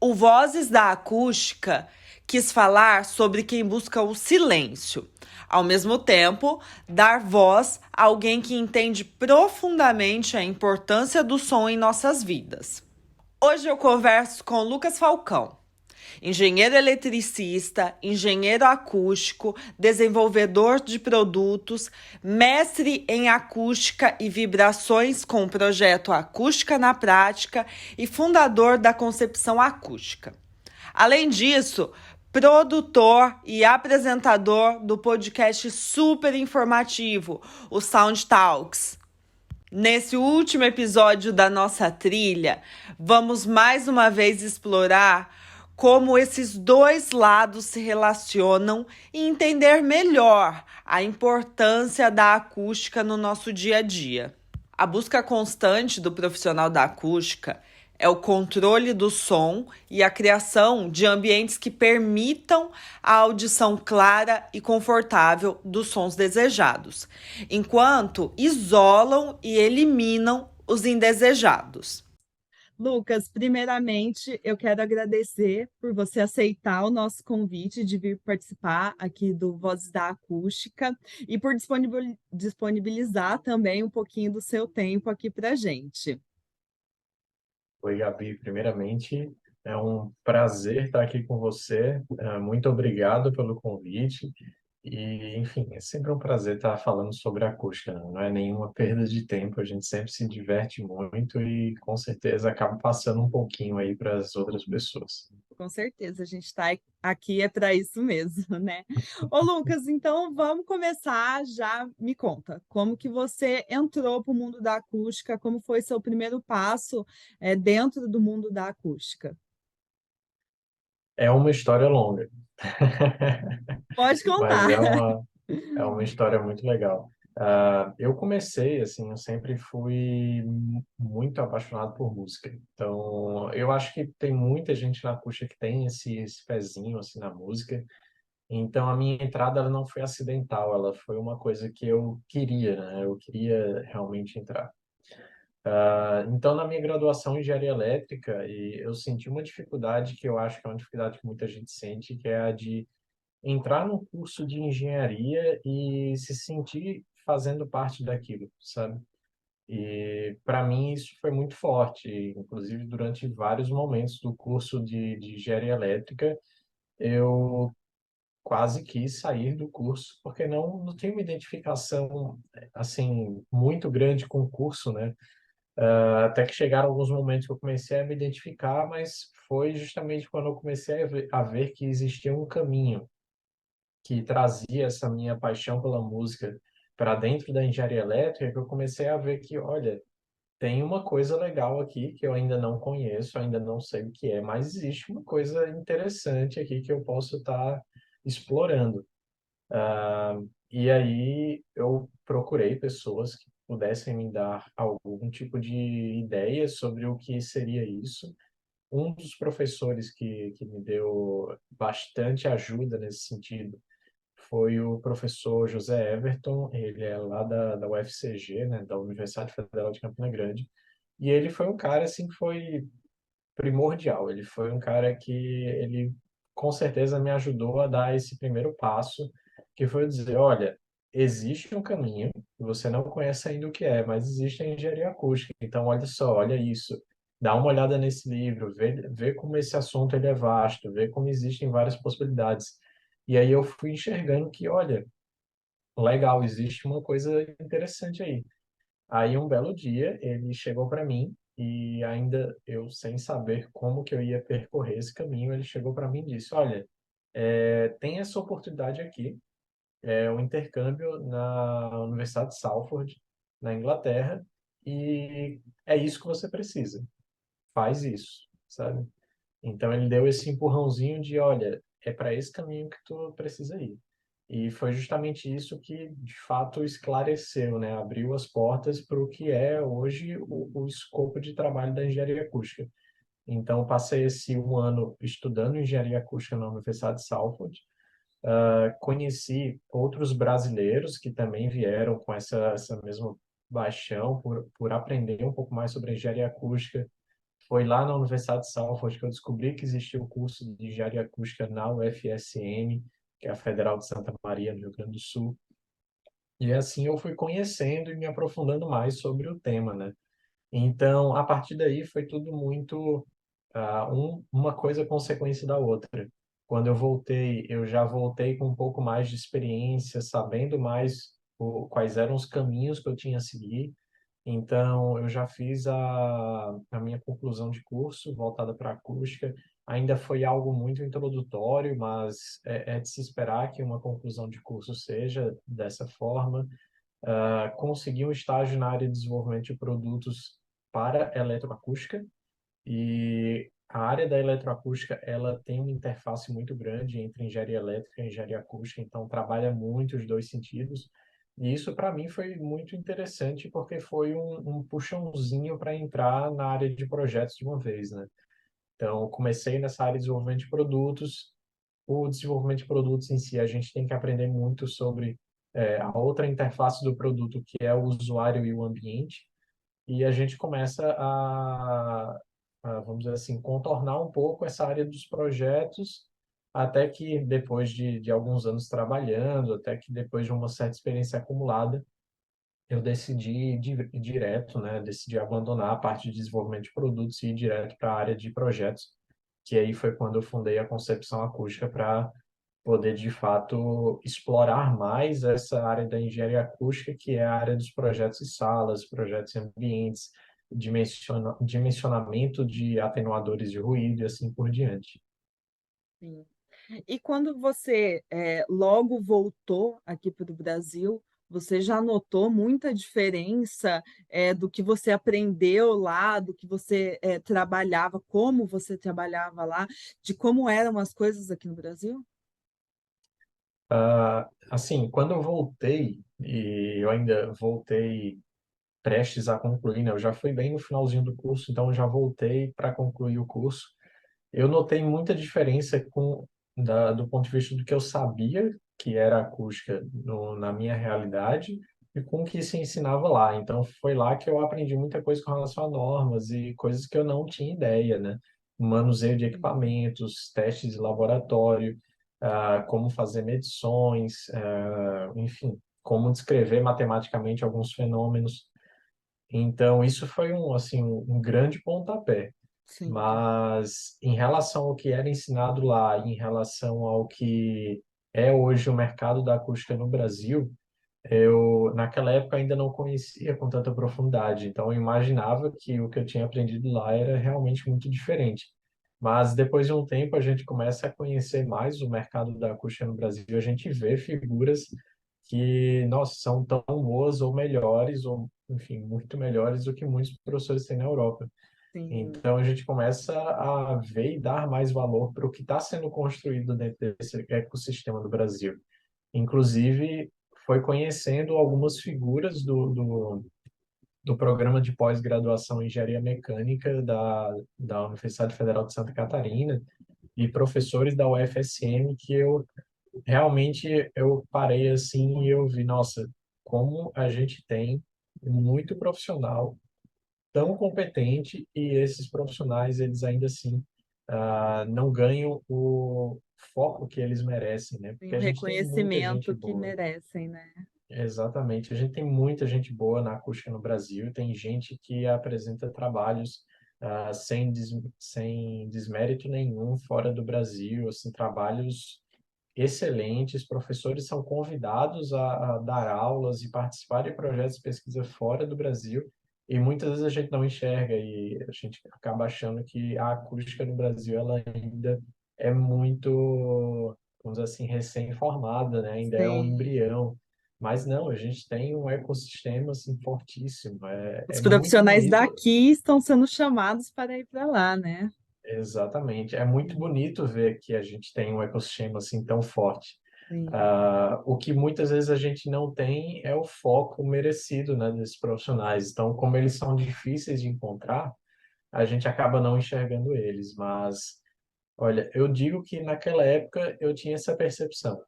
O Vozes da Acústica quis falar sobre quem busca o silêncio, ao mesmo tempo, dar voz a alguém que entende profundamente a importância do som em nossas vidas. Hoje eu converso com Lucas Falcão, engenheiro eletricista, engenheiro acústico, desenvolvedor de produtos, mestre em acústica e vibrações com o projeto Acústica na Prática e fundador da Concepção Acústica. Além disso, produtor e apresentador do podcast super informativo, o Sound Talks. Nesse último episódio da nossa trilha, vamos mais uma vez explorar como esses dois lados se relacionam e entender melhor a importância da acústica no nosso dia a dia. A busca constante do profissional da acústica é o controle do som e a criação de ambientes que permitam a audição clara e confortável dos sons desejados, enquanto isolam e eliminam os indesejados. Lucas, primeiramente, eu quero agradecer por você aceitar o nosso convite de vir participar aqui do Vozes da Acústica e por disponibilizar também um pouquinho do seu tempo aqui para a gente. Oi, Gabi. Primeiramente, é um prazer estar aqui com você. Muito obrigado pelo convite. E, enfim, é sempre um prazer estar falando sobre acústica, né? Não é nenhuma perda de tempo. A gente sempre se diverte muito e, com certeza, acaba passando um pouquinho aí para as outras pessoas. Com certeza, a gente está aqui é para isso mesmo, né? Ô, Lucas, então vamos começar já. Me conta, como que você entrou para o mundo da acústica? Como foi seu primeiro passo dentro do mundo da acústica? É uma história longa, Pode mas contar. é uma história muito legal. Eu comecei, assim, eu sempre fui muito apaixonado por música. Então, eu acho que tem muita gente na acústica que tem esse pezinho, assim, na música. Então, a minha entrada, ela não foi acidental, ela foi uma coisa que eu queria, né? Eu queria realmente entrar. Então, na minha graduação em engenharia elétrica, e eu senti uma dificuldade que eu acho que é uma dificuldade que muita gente sente, que é a de entrar num curso de engenharia e se sentir fazendo parte daquilo, sabe? E para mim isso foi muito forte, inclusive durante vários momentos do curso de engenharia elétrica, eu quase quis sair do curso, porque não tinha uma identificação assim muito grande com o curso, né? Até que chegaram alguns momentos que eu comecei a me identificar, mas foi justamente quando eu comecei a ver que existia um caminho que trazia essa minha paixão pela música para dentro da engenharia elétrica, que eu comecei a ver que, olha, tem uma coisa legal aqui que eu ainda não conheço, ainda não sei o que é, mas existe uma coisa interessante aqui que eu posso estar explorando. E aí eu procurei pessoas que pudessem me dar algum tipo de ideia sobre o que seria isso. Um dos professores que me deu bastante ajuda nesse sentido foi o professor José Everton, ele é lá da UFCG, né, da Universidade Federal de Campina Grande, e ele foi um cara assim que foi primordial, ele foi um cara que ele com certeza me ajudou a dar esse primeiro passo, que foi dizer, olha, existe um caminho, você não conhece ainda o que é, mas existe a engenharia acústica, então olha só, olha isso, dá uma olhada nesse livro, vê como esse assunto ele é vasto, vê como existem várias possibilidades. E aí eu fui enxergando que, olha, legal, existe uma coisa interessante aí. Aí um belo dia ele chegou para mim e ainda eu sem saber como que eu ia percorrer esse caminho, ele chegou para mim e disse: Olha, tem essa oportunidade aqui, é um intercâmbio na Universidade de Salford, na Inglaterra, e é isso que você precisa. Faz isso, sabe? Então ele deu esse empurrãozinho de, olha, é para esse caminho que tu precisa ir. E foi justamente isso que, de fato, esclareceu, né? Abriu as portas para o que é hoje o escopo de trabalho da engenharia acústica. Então, eu passei esse um ano estudando engenharia acústica na Universidade de Salford. Conheci outros brasileiros que também vieram com essa mesma paixão por aprender um pouco mais sobre engenharia acústica. Foi lá na Universidade de Salford que eu descobri que existia o curso de engenharia acústica na UFSM, que é a Federal de Santa Maria, no Rio Grande do Sul. E assim eu fui conhecendo e me aprofundando mais sobre o tema, né? Então, a partir daí foi tudo muito uma coisa consequência da outra. Quando eu voltei, eu já voltei com um pouco mais de experiência, sabendo mais quais eram os caminhos que eu tinha a seguir. Então, eu já fiz a minha conclusão de curso voltada para a acústica. Ainda foi algo muito introdutório, mas é de se esperar que uma conclusão de curso seja dessa forma. Consegui um estágio na área de desenvolvimento de produtos para eletroacústica, e a área da eletroacústica, ela tem uma interface muito grande entre engenharia elétrica e engenharia acústica, então trabalha muito os dois sentidos. E isso para mim foi muito interessante porque foi um puxãozinho para entrar na área de projetos de uma vez, né? Então, eu comecei nessa área de desenvolvimento de produtos. O desenvolvimento de produtos em si, a gente tem que aprender muito sobre a outra interface do produto, que é o usuário e o ambiente, e a gente começa vamos dizer assim, contornar um pouco essa área dos projetos, até que depois de alguns anos trabalhando, até que depois de uma certa experiência acumulada, eu decidi ir direto, né? Decidi abandonar a parte de desenvolvimento de produtos e ir direto para a área de projetos, que aí foi quando eu fundei a Concepção Acústica para poder, de fato, explorar mais essa área da engenharia acústica, que é a área dos projetos e salas, projetos e ambientes, dimensionamento de atenuadores de ruído e assim por diante. Sim. E quando você logo voltou aqui para o Brasil, você já notou muita diferença do que você aprendeu lá, do que você trabalhava, como você trabalhava lá, de como eram as coisas aqui no Brasil? Assim, quando eu voltei, e eu ainda voltei prestes a concluir, né? Eu já fui bem no finalzinho do curso, então eu já voltei para concluir o curso. Eu notei muita diferença do ponto de vista do que eu sabia que era acústica na minha realidade e com o que se ensinava lá. Então, foi lá que eu aprendi muita coisa com relação a normas e coisas que eu não tinha ideia, né? Manuseio de Sim, equipamentos, testes de laboratório, como fazer medições, enfim, como descrever matematicamente alguns fenômenos. Então, isso foi assim, um grande pontapé. sim, Mas em relação ao que era ensinado lá, em relação ao que é hoje o mercado da acústica no Brasil, eu naquela época ainda não conhecia com tanta profundidade. Então eu imaginava que o que eu tinha aprendido lá era realmente muito diferente. Mas depois de um tempo a gente começa a conhecer mais o mercado da acústica no Brasil, a gente vê figuras que, nossa, são tão boas ou melhores, ou enfim, muito melhores do que muitos professores têm na Europa. sim, Então a gente começa a ver e dar mais valor para o que está sendo construído dentro desse ecossistema do Brasil. Inclusive, foi conhecendo algumas figuras do programa de pós-graduação em engenharia mecânica da Universidade Federal de Santa Catarina e professores da UFSM que eu realmente eu parei assim e eu vi, nossa, como a gente tem muito profissional tão competente e esses profissionais, eles ainda assim não ganham o foco que eles merecem, né? tem Porque o a gente tem muita gente reconhecimento que boa. merecem, né? Exatamente. A gente tem muita gente boa na acústica no Brasil. Tem gente que apresenta trabalhos sem desmérito nenhum fora do Brasil, assim, trabalhos excelentes. Professores são convidados a dar aulas e participar de projetos de pesquisa fora do Brasil. E muitas vezes a gente não enxerga e a gente acaba achando que a acústica no Brasil ela ainda é muito, vamos dizer assim, recém-formada, né? Ainda é um Sim. embrião. Mas não, a gente tem um ecossistema assim fortíssimo. É Os muito profissionais bonito. daqui estão sendo chamados para ir para lá, né? Exatamente. É muito Sim, bonito ver que a gente tem um ecossistema assim tão forte. sim, O que muitas vezes a gente não tem é o foco merecido, né, desses profissionais. Então, como eles são difíceis de encontrar, a gente acaba não enxergando eles. Mas, olha, eu digo que naquela época eu tinha essa percepção.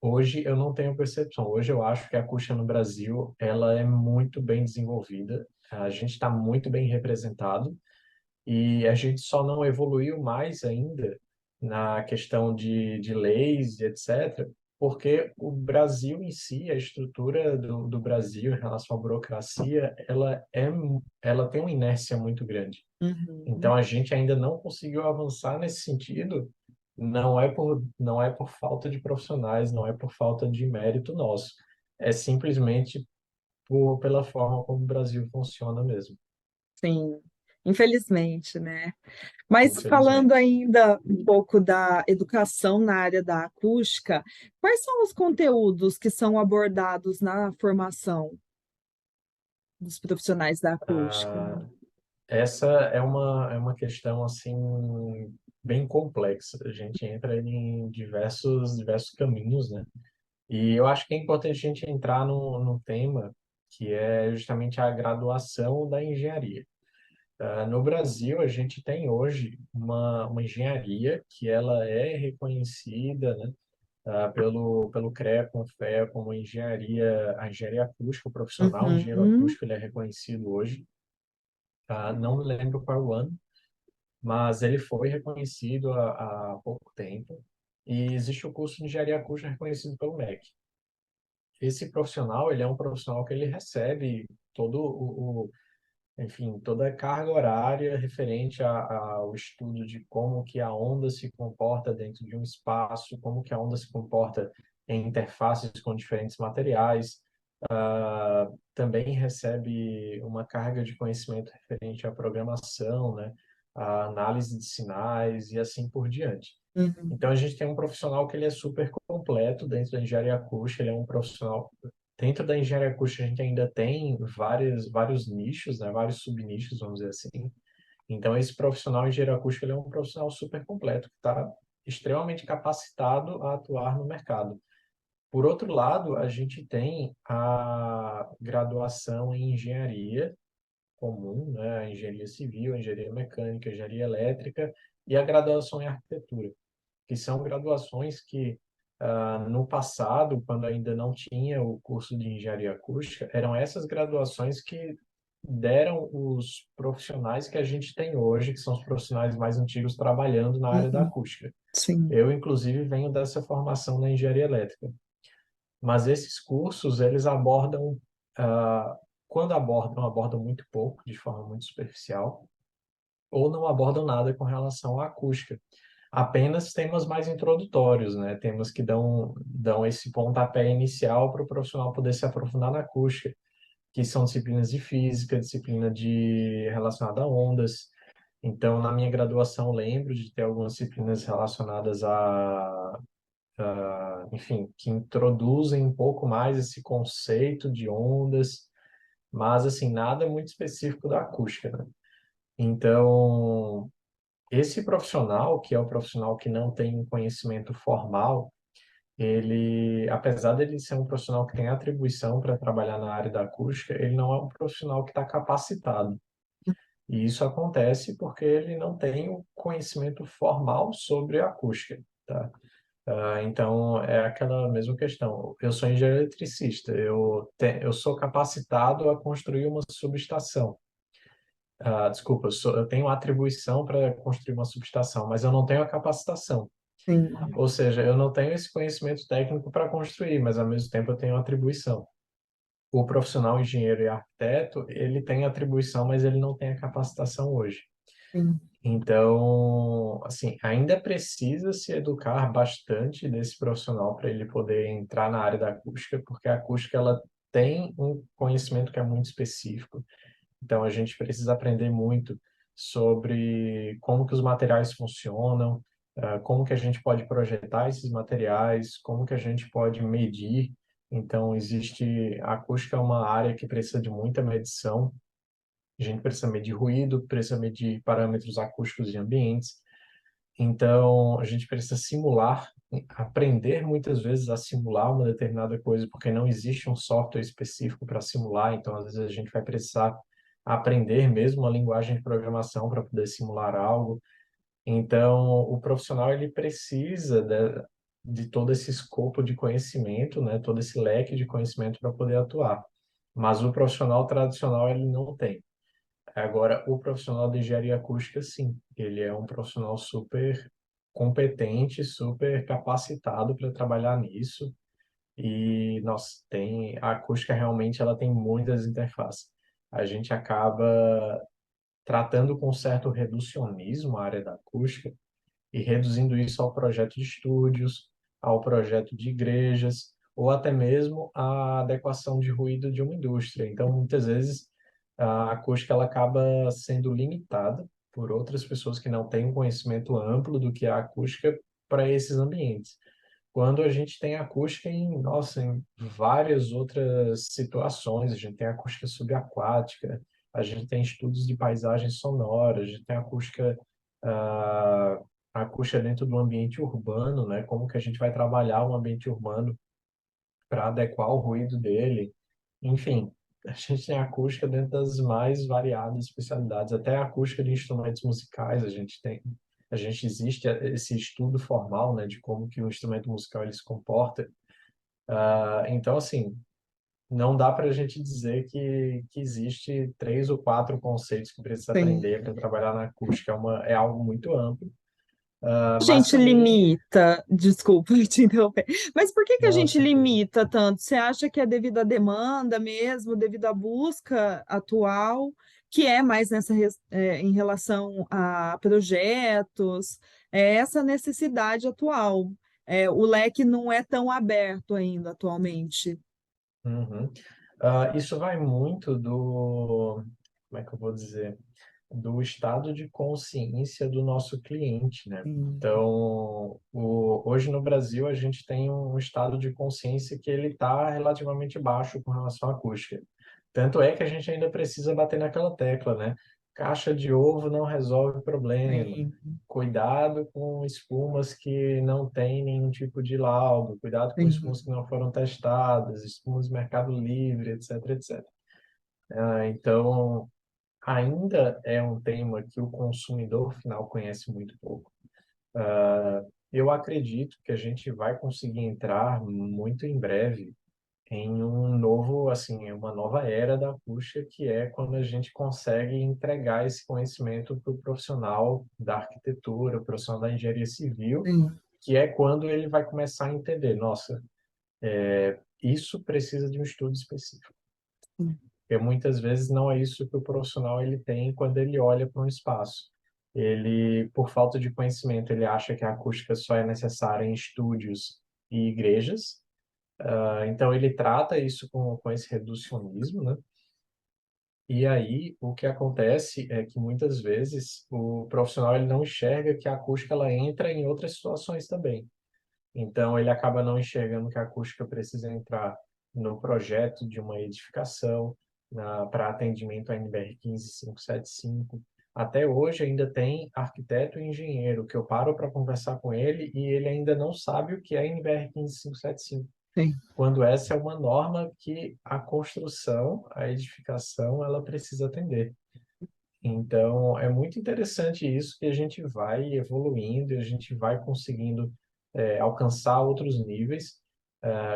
Hoje eu não tenho percepção. Hoje eu acho que a acústica no Brasil ela é muito bem desenvolvida. A gente está muito bem representado. E a gente só não evoluiu mais ainda na questão de leis e etc., porque o Brasil em si, a estrutura do Brasil em relação à burocracia, ela tem uma inércia muito grande. Então Uhum. a gente ainda não conseguiu avançar nesse sentido. Não é por falta de profissionais, não é por falta de mérito nosso. É simplesmente pela forma como o Brasil funciona mesmo, Sim, infelizmente, né? Mas falando infelizmente. ainda um pouco da educação na área da acústica, quais são os conteúdos que são abordados na formação dos profissionais da acústica? Ah, essa é uma questão assim bem complexa. A gente entra em diversos caminhos, né? E eu acho que é importante a gente entrar no tema que é justamente a graduação da engenharia. No Brasil, a gente tem hoje uma engenharia que ela é reconhecida, né, pelo CREA, CONFEA, como a engenharia acústica, o profissional engenheiro Uhum, acústico, ele é reconhecido hoje. Não me lembro qual é o ano, mas ele foi reconhecido há pouco tempo. E existe o curso de engenharia acústica reconhecido pelo MEC. Esse profissional, ele é um profissional que ele recebe todo enfim, toda a carga horária referente ao estudo de como que a onda se comporta dentro de um espaço, como que a onda se comporta em interfaces com diferentes materiais. Também recebe uma carga de conhecimento referente à programação, né, à análise de sinais e assim por diante. Então, uhum, a gente tem um profissional que ele é super completo dentro da engenharia acústica, ele é um profissional. Dentro da engenharia acústica, a gente ainda tem vários nichos, né, vários subnichos, vamos dizer assim. Então, esse profissional em engenharia acústica ele é um profissional super completo, que está extremamente capacitado a atuar no mercado. Por outro lado, a gente tem a graduação em engenharia comum, né, a engenharia civil, a engenharia mecânica, a engenharia elétrica e a graduação em arquitetura, que são graduações que, no passado, quando ainda não tinha o curso de engenharia acústica, eram essas graduações que deram os profissionais que a gente tem hoje, que são os profissionais mais antigos trabalhando na área da uhum, acústica. sim, Eu, inclusive, venho dessa formação na engenharia elétrica. Mas esses cursos, eles abordam, ah, quando abordam muito pouco, de forma muito superficial, ou não abordam nada com relação à acústica. Apenas temas mais introdutórios, né? Temas que dão esse pontapé inicial para o profissional poder se aprofundar na acústica, que são disciplinas de física, disciplina de relacionada a ondas. Então, na minha graduação, lembro de ter algumas disciplinas relacionadas enfim, que introduzem um pouco mais esse conceito de ondas, mas assim, nada muito específico da acústica, né? Então, esse profissional, que é o profissional que não tem um conhecimento formal, ele, apesar dele ser um profissional que tem atribuição para trabalhar na área da acústica, ele não é um profissional que está capacitado. E isso acontece porque ele não tem o conhecimento formal sobre a acústica, tá? Então, é aquela mesma questão. Eu sou engenheiro eletricista, eu sou capacitado a construir uma subestação. Desculpa, eu tenho atribuição para construir uma subestação, mas eu não tenho a capacitação. sim, Ou seja, eu não tenho esse conhecimento técnico para construir, mas ao mesmo tempo eu tenho atribuição. O profissional engenheiro e arquiteto, ele tem atribuição, mas ele não tem a capacitação hoje. sim, Então, assim, ainda precisa se educar bastante desse profissional para ele poder entrar na área da acústica, porque a acústica ela tem um conhecimento que é muito específico. Então, a gente precisa aprender muito sobre como que os materiais funcionam, como que a gente pode projetar esses materiais, como que a gente pode medir. Então, a acústica é uma área que precisa de muita medição. A gente precisa medir ruído, precisa medir parâmetros acústicos de ambientes. Então, a gente precisa simular, aprender muitas vezes a simular uma determinada coisa, porque não existe um software específico para simular. Então, às vezes, a gente vai precisar aprender mesmo uma linguagem de programação para poder simular algo. Então, o profissional ele precisa de todo esse escopo de conhecimento, né? Todo esse leque de conhecimento para poder atuar. Mas o profissional tradicional ele não tem. Agora, o profissional de engenharia acústica, sim, ele é um profissional super competente, super capacitado para trabalhar nisso. E, nossa, tem, a acústica realmente ela tem muitas interfaces. A gente acaba tratando com certo reducionismo a área da acústica e reduzindo isso ao projeto de estúdios, ao projeto de igrejas, ou até mesmo à adequação de ruído de uma indústria. Então, muitas vezes, a acústica ela acaba sendo limitada por outras pessoas que não têm um conhecimento amplo do que é a acústica para esses ambientes. Quando a gente tem acústica em, nossa, em várias outras situações, a gente tem acústica subaquática, a gente tem estudos de paisagem sonora, a gente tem acústica, ah, acústica dentro do ambiente urbano, né? Como que a gente vai trabalhar o ambiente urbano para adequar o ruído dele. Enfim, a gente tem acústica dentro das mais variadas especialidades, até a acústica de instrumentos musicais, a gente tem. A gente existe esse estudo formal, né, de como que o instrumento musical ele se comporta. Então, assim, não dá para a gente dizer que existe três ou quatro conceitos que precisa Sim. aprender para trabalhar na acústica. É algo muito amplo, A mas gente também, limita, desculpa te interromper, mas por que que a não, gente tranquilo. limita tanto? Você acha que é devido à demanda mesmo, devido à busca atual, que é mais em relação a projetos, é essa necessidade atual? O leque não é tão aberto ainda atualmente. Uhum. Isso vai muito como é que eu vou dizer, do estado de consciência do nosso cliente, né? Sim, Então, hoje no Brasil a gente tem um estado de consciência que ele está relativamente baixo com relação à acústica. Tanto é que a gente ainda precisa bater naquela tecla, né? Caixa de ovo não resolve o problema. sim, Cuidado com espumas que não têm nenhum tipo de laudo. Cuidado com espumas sim, que não foram testadas, espumas do Mercado Livre, etc, etc. Então, ainda é um tema que o consumidor final conhece muito pouco. Eu acredito que a gente vai conseguir entrar muito em breve em um novo, assim, uma nova era da acústica, que é quando a gente consegue entregar esse conhecimento para o profissional da arquitetura, o profissional da engenharia civil, sim, que é quando ele vai começar a entender, nossa, isso precisa de um estudo específico. sim, Porque muitas vezes não é isso que o profissional ele tem quando ele olha para um espaço. Ele, por falta de conhecimento, ele acha que a acústica só é necessária em estúdios e igrejas. Então ele trata isso com esse reducionismo, né? E aí o que acontece é que muitas vezes o profissional ele não enxerga que a acústica ela entra em outras situações também. Então, ele acaba não enxergando que a acústica precisa entrar no projeto de uma edificação, para atendimento à NBR 15575. Até hoje ainda tem arquiteto e engenheiro que eu paro para conversar com ele e ele ainda não sabe o que é NBR 15575, sim, quando essa é uma norma que a construção, a edificação, ela precisa atender. Então, é muito interessante isso que a gente vai evoluindo e a gente vai conseguindo alcançar outros níveis,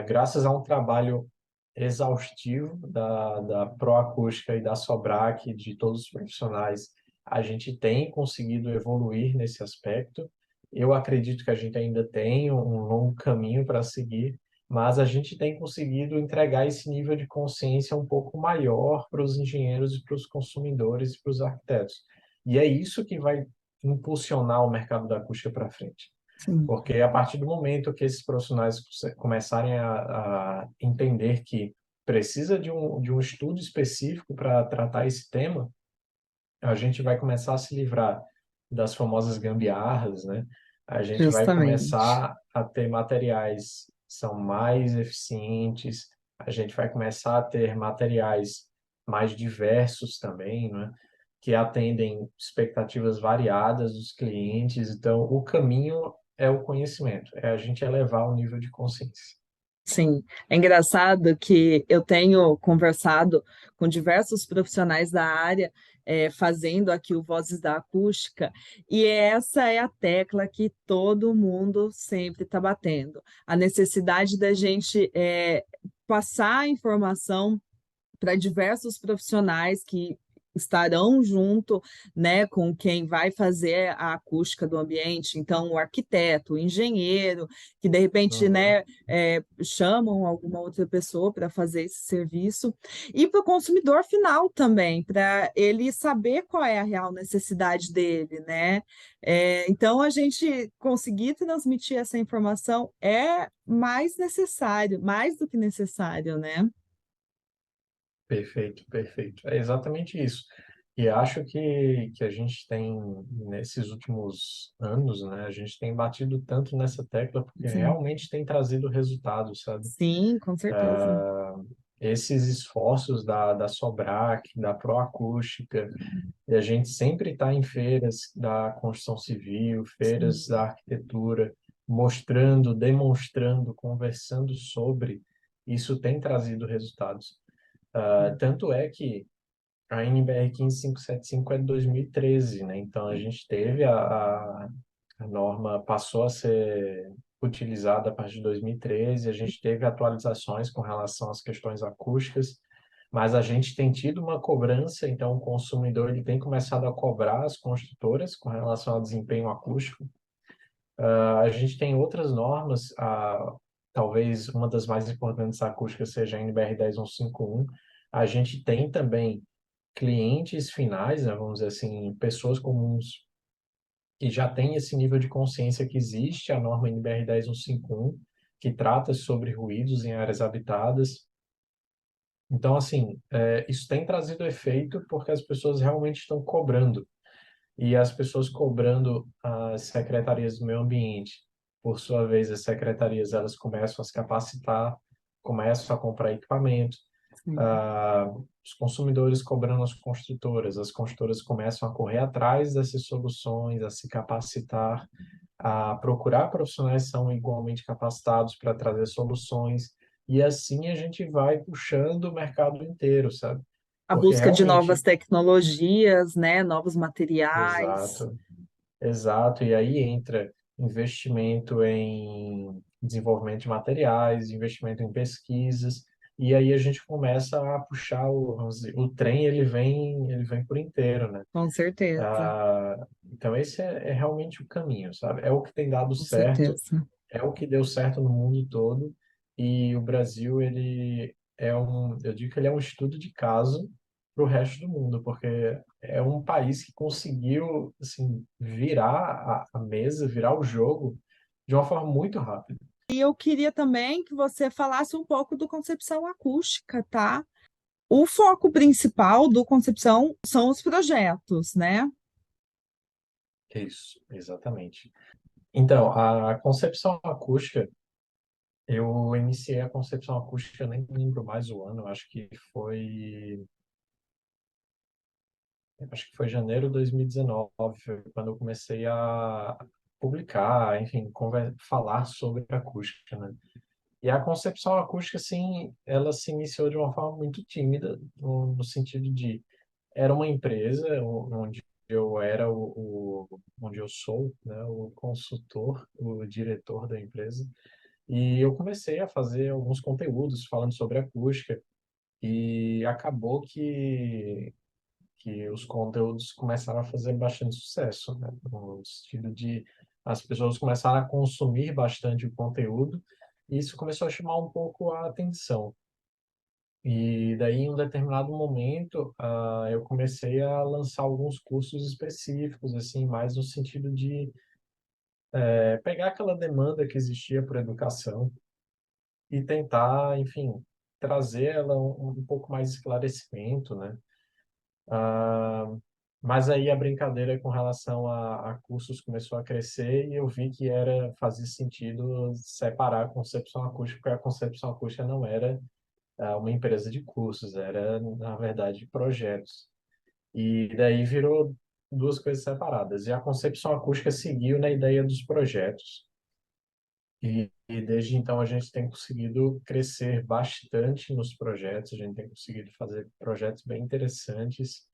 graças a um trabalho exaustivo da Proacústica e da Sobrac, de todos os profissionais. A gente tem conseguido evoluir nesse aspecto. Eu acredito que a gente ainda tem um longo caminho para seguir, mas a gente tem conseguido entregar esse nível de consciência um pouco maior para os engenheiros e para os consumidores e para os arquitetos. E é isso que vai impulsionar o mercado da acústica para frente. sim, Porque a partir do momento que esses profissionais começarem a entender que precisa de um estudo específico para tratar esse tema, a gente vai começar a se livrar das famosas gambiarras, né? A gente vai justamente. começar a ter materiais que são mais eficientes, a gente vai começar a ter materiais mais diversos também, né? Que atendem expectativas variadas dos clientes. Então, o caminho é o conhecimento, é a gente elevar o nível de consciência. Sim, é engraçado que eu tenho conversado com diversos profissionais da área, fazendo aqui o Vozes da Acústica, e essa é a tecla que todo mundo sempre está batendo. A necessidade da gente passar a informação para diversos profissionais que estarão junto, né, com quem vai fazer a acústica do ambiente. Então, o arquiteto, o engenheiro, que de repente, Uhum. né, chamam alguma outra pessoa para fazer esse serviço. E para o consumidor final também, para ele saber qual é a real necessidade dele, né? Então, a gente conseguir transmitir essa informação é mais necessário, mais do que necessário, né? Perfeito, perfeito. É exatamente isso. E acho que a gente tem, nesses últimos anos, né, a gente tem batido tanto nessa tecla porque Sim, realmente tem trazido resultados, sabe? sim, com certeza. Esses esforços da Sobrac, da Proacústica, e a gente sempre está em feiras da construção civil, feiras Sim. da arquitetura, mostrando, demonstrando, conversando sobre, isso tem trazido resultados. Tanto é que a NBR 15575 é de 2013, né? Então a gente teve a norma passou a ser utilizada a partir de 2013, a gente teve atualizações com relação às questões acústicas, mas a gente tem tido uma cobrança, então o consumidor ele tem começado a cobrar as construtoras com relação ao desempenho acústico. A gente tem outras normas, talvez uma das mais importantes acústicas seja a NBR 10151. A gente tem também clientes finais, né, vamos dizer assim, pessoas comuns que já têm esse nível de consciência que existe a norma NBR 10151, que trata sobre ruídos em áreas habitadas. Então, assim, isso tem trazido efeito porque as pessoas realmente estão cobrando. E as pessoas cobrando as secretarias do meio ambiente. Por sua vez, as secretarias elas começam a se capacitar, começam a comprar equipamento, Sim. os consumidores cobrando as construtoras começam a correr atrás dessas soluções, a se capacitar, a procurar profissionais que são igualmente capacitados para trazer soluções, e assim a gente vai puxando o mercado inteiro, sabe? A Porque busca de novas realmente, tecnologias, né, novos materiais. exato, exato, e aí entra investimento em desenvolvimento de materiais, investimento em pesquisas, e aí a gente começa a puxar o trem, ele vem por inteiro, né? Com certeza, Então esse é realmente o caminho, sabe? É o que tem dado com certo, certeza. é o que deu certo no mundo todo, e o Brasil, eu digo que ele é um estudo de caso para o resto do mundo, porque é um país que conseguiu, assim, virar a mesa, virar o jogo de uma forma muito rápida. E eu queria também que você falasse um pouco do Concepção Acústica, tá? O foco principal do Concepção são os projetos, né? Isso, exatamente. Então, a concepção acústica, eu iniciei a concepção acústica, eu nem lembro mais o ano, acho que foi janeiro de 2019, foi quando eu comecei a publicar, enfim, falar sobre acústica, né? E a concepção acústica, assim, ela se iniciou de uma forma muito tímida, no sentido de, era uma empresa onde eu era onde eu sou, né, o consultor, o diretor da empresa, e eu comecei a fazer alguns conteúdos falando sobre acústica, e acabou que os conteúdos começaram a fazer bastante sucesso, né? No sentido de as pessoas começaram a consumir bastante o conteúdo e isso começou a chamar um pouco a atenção. E daí, em um determinado momento, eu comecei a lançar alguns cursos específicos, assim, mais no sentido de pegar aquela demanda que existia por educação e tentar, enfim, trazer ela um pouco mais de esclarecimento, né? Ah, mas aí a brincadeira com relação a cursos começou a crescer e eu vi que fazia sentido separar a concepção acústica, porque a concepção acústica não era uma empresa de cursos, era, na verdade, projetos. E daí virou duas coisas separadas. E a concepção acústica seguiu na ideia dos projetos. E desde então a gente tem conseguido crescer bastante nos projetos, a gente tem conseguido fazer projetos bem interessantes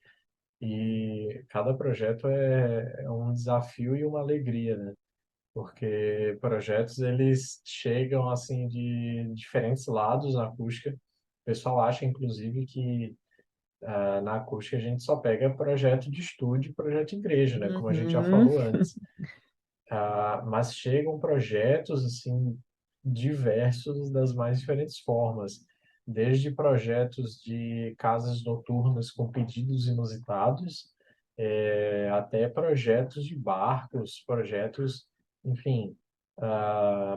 e cada projeto é um desafio e uma alegria, né? Porque projetos eles chegam assim de diferentes lados na acústica. O pessoal acha, inclusive, que Na acústica a gente só pega projeto de estúdio e projeto de igreja, né? Como a gente já Uhum. falou antes. Mas chegam projetos assim diversos das mais diferentes formas, desde projetos de casas noturnas com pedidos inusitados, até projetos de barcos, projetos, enfim,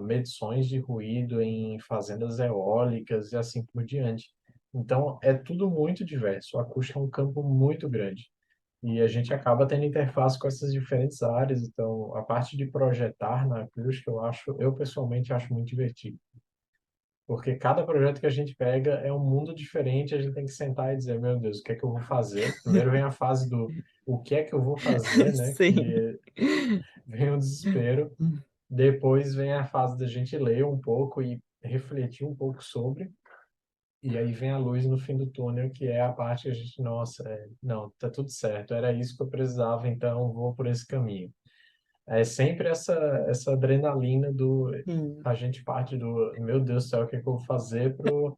medições de ruído em fazendas eólicas e assim por diante. Então, é tudo muito diverso. A acústica é um campo muito grande. E a gente acaba tendo interface com essas diferentes áreas. Então, a parte de projetar na acústica, eu pessoalmente acho muito divertido. Porque cada projeto que a gente pega é um mundo diferente, a gente tem que sentar e dizer, meu Deus, o que é que eu vou fazer? Primeiro vem a fase do o que é que eu vou fazer, né? Sim. Que vem o desespero. Depois vem a fase da gente ler um pouco e refletir um pouco sobre. E aí vem a luz no fim do túnel, que é a parte que a gente, nossa, não, tá tudo certo, era isso que eu precisava, então vou por esse caminho. É sempre essa adrenalina do, Sim. a gente parte do, meu Deus do céu, o que é que eu vou fazer pro,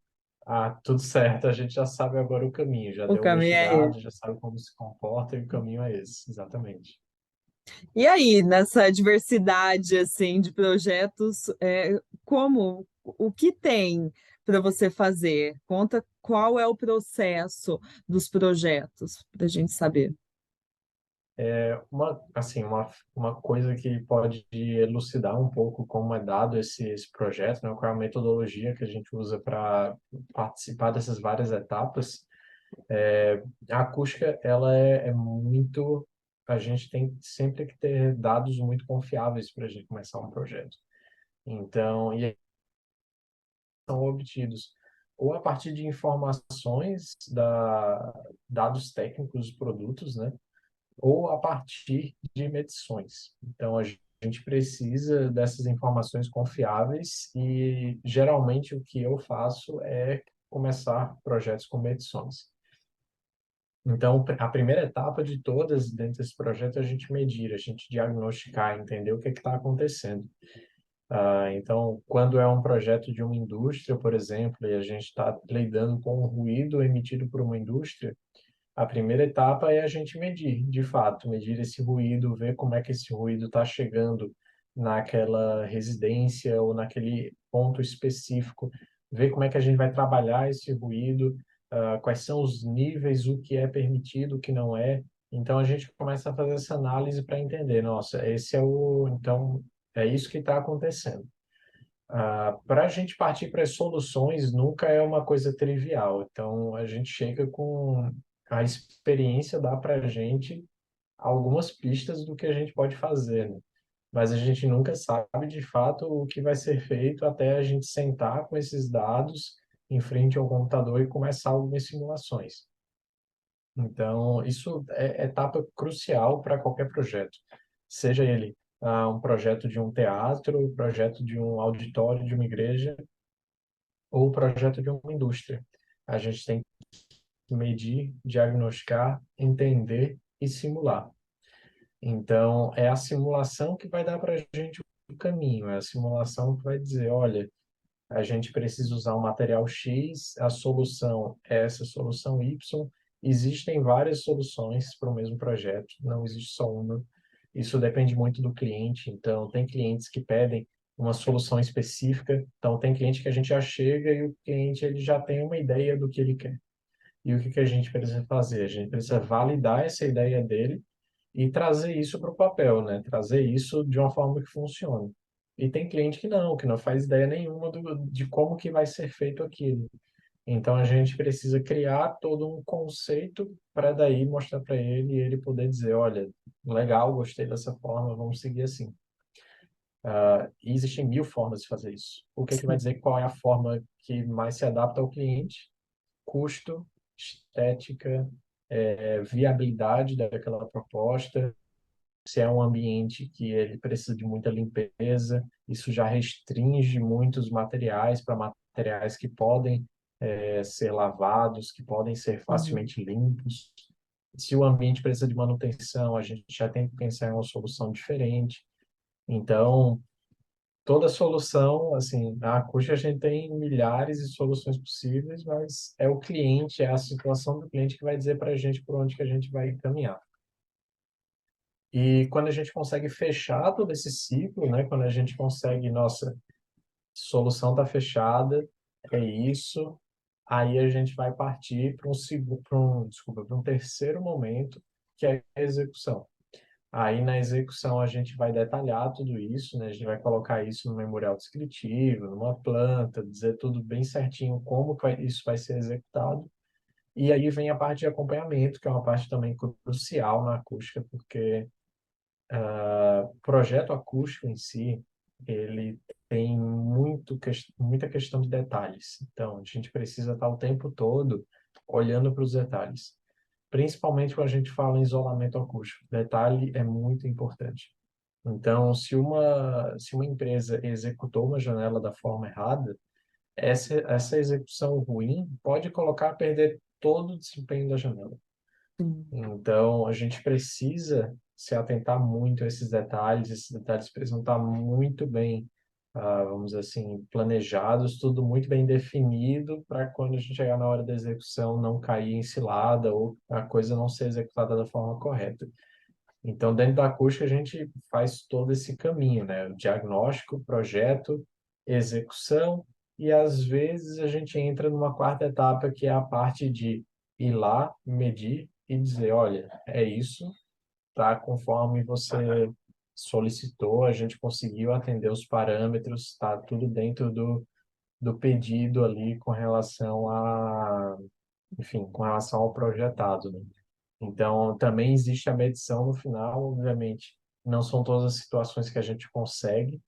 tudo certo, a gente já sabe agora o caminho, já O deu uma caminho é estudada, esse. já sabe como se comporta e o caminho é esse, exatamente. E aí, nessa diversidade assim de projetos, como o que tem para você fazer? Conta qual é o processo dos projetos para a gente saber. Uma coisa que pode elucidar um pouco como é dado esse projeto, né? Qual é a metodologia que a gente usa para participar dessas várias etapas. A acústica, ela é muito... A gente tem sempre que ter dados muito confiáveis para a gente começar um projeto. Então, e eles são obtidos ou a partir de informações dados técnicos dos produtos, né? Ou a partir de medições. Então, a gente precisa dessas informações confiáveis e, geralmente, o que eu faço é começar projetos com medições. Então, a primeira etapa de todas dentro desse projeto é a gente medir, a gente diagnosticar, entender o que está acontecendo. Então, quando é um projeto de uma indústria, por exemplo, e a gente está lidando com o ruído emitido por uma indústria, a primeira etapa é a gente medir, de fato, medir esse ruído, ver como é que esse ruído está chegando naquela residência ou naquele ponto específico, ver como é que a gente vai trabalhar esse ruído, quais são os níveis, o que é permitido, o que não é. Então a gente começa a fazer essa análise para entender, nossa, então é isso que está acontecendo. Para a gente partir para as soluções nunca é uma coisa trivial. Então, a gente chega com a experiência dá para a gente algumas pistas do que a gente pode fazer, né? Mas a gente nunca sabe de fato o que vai ser feito até a gente sentar com esses dados em frente ao computador e começar algumas simulações. Então, isso é etapa crucial para qualquer projeto, seja ele um projeto de um teatro, um projeto de um auditório de uma igreja ou o projeto de uma indústria. A gente tem que medir, diagnosticar, entender e simular. Então, é a simulação que vai dar para a gente o caminho, é a simulação que vai dizer, olha, a gente precisa usar um material X, a solução é essa solução Y. Existem várias soluções para o mesmo projeto, não existe só uma. Isso depende muito do cliente. Então, tem clientes que pedem uma solução específica. Então, tem cliente que a gente já chega e o cliente ele já tem uma ideia do que ele quer. E o que que a gente precisa fazer? A gente precisa validar essa ideia dele e trazer isso para o papel, né? Trazer isso de uma forma que funcione. E tem cliente que não faz ideia nenhuma de como que vai ser feito aquilo. Então a gente precisa criar todo um conceito para daí mostrar para ele e ele poder dizer, olha, legal, gostei dessa forma, vamos seguir assim. E existem mil formas de fazer isso. O que é que vai dizer qual é a forma que mais se adapta ao cliente? Custo, estética, viabilidade daquela proposta, se é um ambiente que ele precisa de muita limpeza, isso já restringe muitos materiais para materiais que podem ser lavados, que podem ser Uhum. facilmente limpos. Se o ambiente precisa de manutenção, a gente já tem que pensar em uma solução diferente. Então, toda solução, assim, na acústica a gente tem milhares de soluções possíveis, mas é o cliente, é a situação do cliente que vai dizer para a gente por onde que a gente vai caminhar. E quando a gente consegue fechar todo esse ciclo, né? Quando a gente consegue, nossa, solução está fechada, é isso, aí a gente vai partir para um segundo, desculpa, para um terceiro momento, que é a execução. Aí na execução a gente vai detalhar tudo isso, né? A gente vai colocar isso no memorial descritivo, numa planta, dizer tudo bem certinho como que isso vai ser executado. E aí vem a parte de acompanhamento, que é uma parte também crucial na acústica, porque o projeto acústico em si, ele tem muita questão de detalhes. Então, a gente precisa estar o tempo todo olhando para os detalhes. Principalmente quando a gente fala em isolamento acústico. Detalhe é muito importante. Então, se uma empresa executou uma janela da forma errada, essa execução ruim pode colocar a perder todo o desempenho da janela. Sim, Então, a gente precisa se atentar muito a esses detalhes precisam estar muito bem, vamos dizer assim, planejados, tudo muito bem definido para quando a gente chegar na hora da execução não cair em cilada ou a coisa não ser executada da forma correta. Então, dentro da acústica, a gente faz todo esse caminho, né? O diagnóstico, projeto, execução, e às vezes a gente entra numa quarta etapa, que é a parte de ir lá, medir e dizer, olha, é isso, tá? Conforme você solicitou, a gente conseguiu atender os parâmetros, tá tudo dentro do pedido ali com relação enfim, com relação ao projetado, né? Então, também existe a medição no final, obviamente. Não são todas as situações que a gente consegue.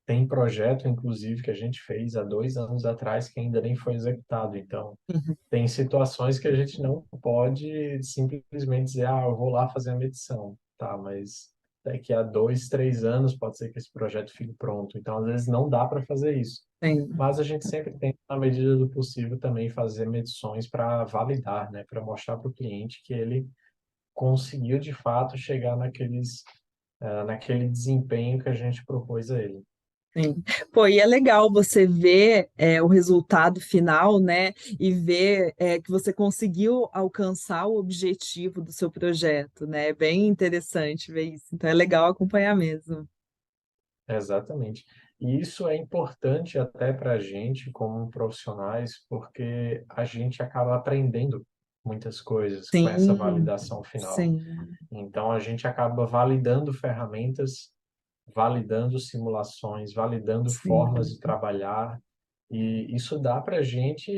Tem projeto, inclusive, que a gente fez há 2 anos atrás que ainda nem foi executado. Então, uhum, tem situações que a gente não pode simplesmente dizer, eu vou lá fazer a medição. Tá, mas daqui a 2, 3 anos pode ser que esse projeto fique pronto. Então, às vezes, não dá para fazer isso. sim, Mas a gente sempre tenta, na medida do possível, também fazer medições para validar, né? Para mostrar para o cliente que ele conseguiu de fato chegar naquele desempenho que a gente propôs a ele. sim. Pô, e é legal você ver o resultado final, né? E ver que você conseguiu alcançar o objetivo do seu projeto, né? É bem interessante ver isso. Então é legal acompanhar mesmo. Exatamente. E isso é importante até para a gente, como profissionais, porque a gente acaba aprendendo muitas coisas com essa Sim, validação final. sim, Então, a gente acaba validando ferramentas, validando simulações, validando formas sim, de trabalhar, e isso dá para a gente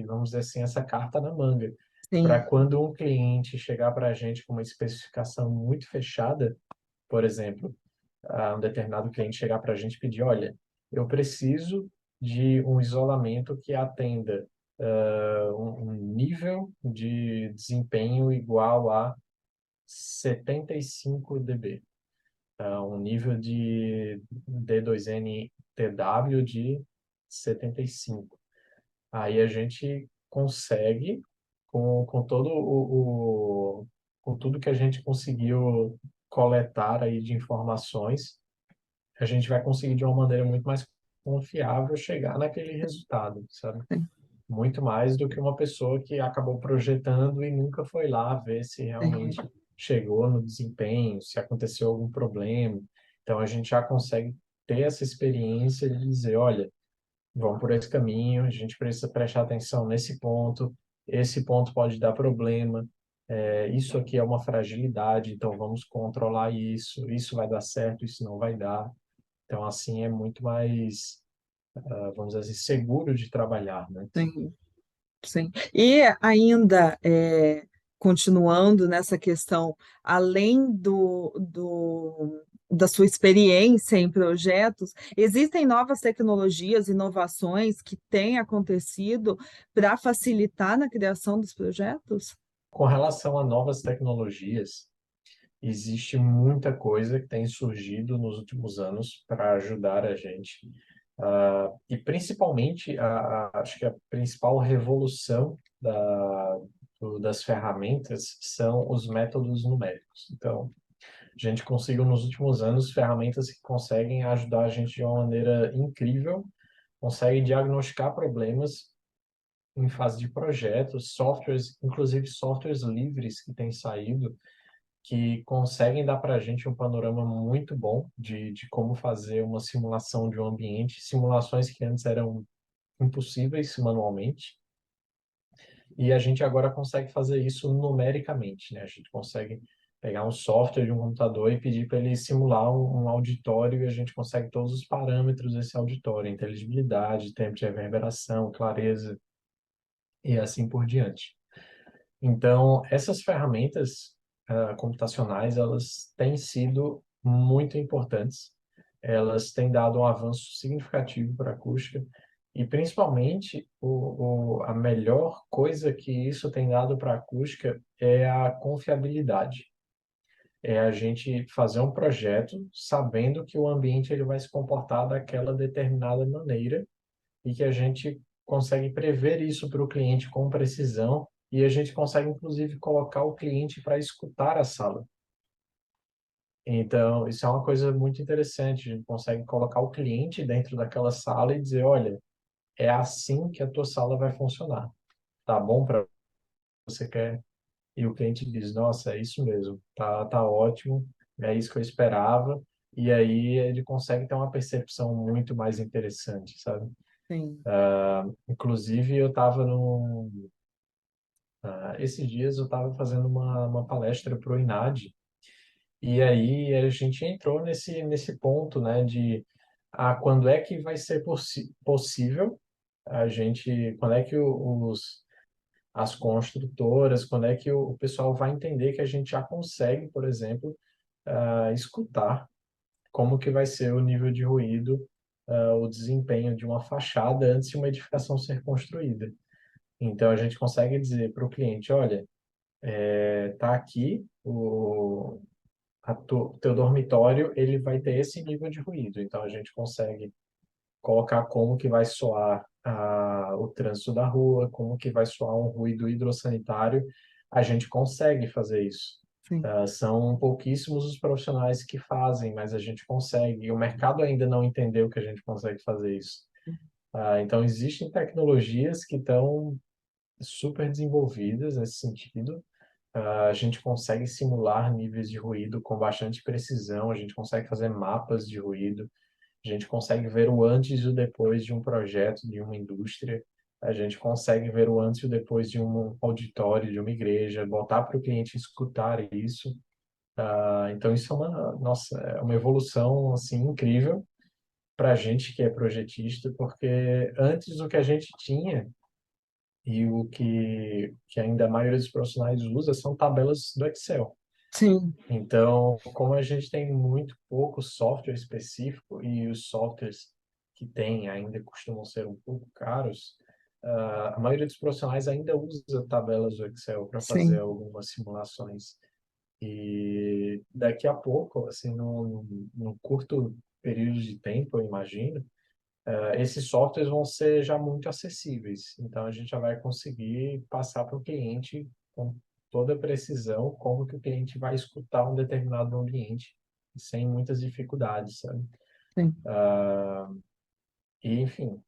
vamos dizer assim, essa carta na manga, para sim, quando um cliente chegar para a gente com uma especificação muito fechada, por exemplo, um determinado cliente chegar para a gente e pedir, olha, eu preciso de um isolamento que atenda um nível de desempenho igual a 75 dB, um nível de D2N-TW de 75. Aí a gente consegue, com todo com tudo que a gente conseguiu coletar aí de informações, a gente vai conseguir de uma maneira muito mais confiável chegar naquele resultado, sabe? sim, Muito mais do que uma pessoa que acabou projetando e nunca foi lá ver se realmente sim, chegou no desempenho, se aconteceu algum problema. Então a gente já consegue ter essa experiência de dizer, olha, vamos por esse caminho, a gente precisa prestar atenção nesse ponto, esse ponto pode dar problema, isso aqui é uma fragilidade, então vamos controlar isso vai dar certo, isso não vai dar. Então, assim, é muito mais, vamos dizer assim, seguro de trabalhar, né? sim. Sim. E ainda, continuando nessa questão, além da sua experiência em projetos, existem novas tecnologias, inovações que têm acontecido para facilitar na criação dos projetos? Com relação a novas tecnologias, existe muita coisa que tem surgido nos últimos anos para ajudar a gente. E principalmente, acho que a principal revolução das ferramentas são os métodos numéricos. Então, a gente conseguiu nos últimos anos ferramentas que conseguem ajudar a gente de uma maneira incrível, conseguem diagnosticar problemas em fase de projetos, softwares, inclusive softwares livres que têm saído, que conseguem dar para a gente um panorama muito bom de como fazer uma simulação de um ambiente, simulações que antes eram impossíveis manualmente, e a gente agora consegue fazer isso numericamente, né? A gente consegue pegar um software de um computador e pedir para ele simular um auditório e a gente consegue todos os parâmetros desse auditório, inteligibilidade, tempo de reverberação, clareza e assim por diante. Então, essas ferramentas computacionais, elas têm sido muito importantes. Elas têm dado um avanço significativo para a acústica e, principalmente, a melhor coisa que isso tem dado para a acústica é a confiabilidade. É a gente fazer um projeto sabendo que o ambiente ele vai se comportar daquela determinada maneira e que a gente consegue prever isso para o cliente com precisão e a gente consegue, inclusive, colocar o cliente para escutar a sala. Então, isso é uma coisa muito interessante. A gente consegue colocar o cliente dentro daquela sala e dizer, olha, é assim que a tua sala vai funcionar. Tá bom para você quer? E o cliente diz, nossa, é isso mesmo. Tá ótimo. É isso que eu esperava. E aí ele consegue ter uma percepção muito mais interessante, sabe? Sim, Inclusive, eu estava esses dias eu estava fazendo uma palestra para o INAD, e aí a gente entrou nesse ponto, né, de quando é que vai ser possível quando é que as construtoras, quando é que o pessoal vai entender que a gente já consegue, por exemplo, escutar como que vai ser o nível de ruído, o desempenho de uma fachada antes de uma edificação ser construída. Então a gente consegue dizer para o cliente, olha, tá aqui teu dormitório, ele vai ter esse nível de ruído. Então a gente consegue colocar como que vai soar o trânsito da rua, como que vai soar um ruído hidrossanitário. A gente consegue fazer isso. sim. São pouquíssimos os profissionais que fazem, mas a gente consegue. E o mercado ainda não entendeu que a gente consegue fazer isso. Então existem tecnologias que estão super desenvolvidas nesse sentido. A gente consegue simular níveis de ruído com bastante precisão, a gente consegue fazer mapas de ruído, a gente consegue ver o antes e o depois de um projeto, de uma indústria, a gente consegue ver o antes e o depois de um auditório, de uma igreja, botar para o cliente escutar isso. Então isso é nossa, é uma evolução assim incrível para a gente que é projetista, porque antes o que a gente tinha e que ainda a maioria dos profissionais usa são tabelas do Excel. Sim, Então, como a gente tem muito pouco software específico e os softwares que tem ainda costumam ser um pouco caros, a maioria dos profissionais ainda usa tabelas do Excel para fazer sim, algumas simulações. E daqui a pouco, assim, num curto período de tempo, eu imagino, esses softwares vão ser já muito acessíveis. Então, a gente já vai conseguir passar para o cliente com toda a precisão como que o cliente vai escutar um determinado ambiente sem muitas dificuldades, sabe? sim. E, enfim,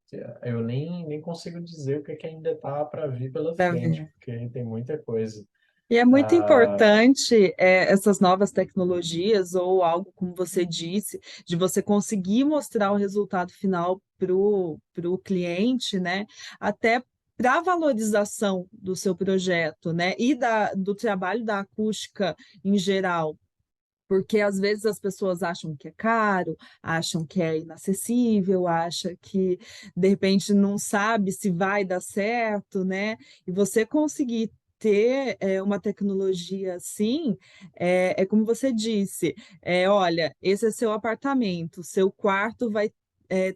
eu nem consigo dizer o que ainda está para vir pela Pra frente, ver. porque tem muita coisa. E é muito Ah, importante essas novas tecnologias, ou algo como você disse, de você conseguir mostrar o resultado final para o cliente, né? Até para a valorização do seu projeto, né? E do trabalho da acústica em geral. Porque às vezes as pessoas acham que é caro, acham que é inacessível, acham que de repente não sabe se vai dar certo, né? E você conseguir ter uma tecnologia assim, é como você disse, olha, esse é seu apartamento, seu quarto vai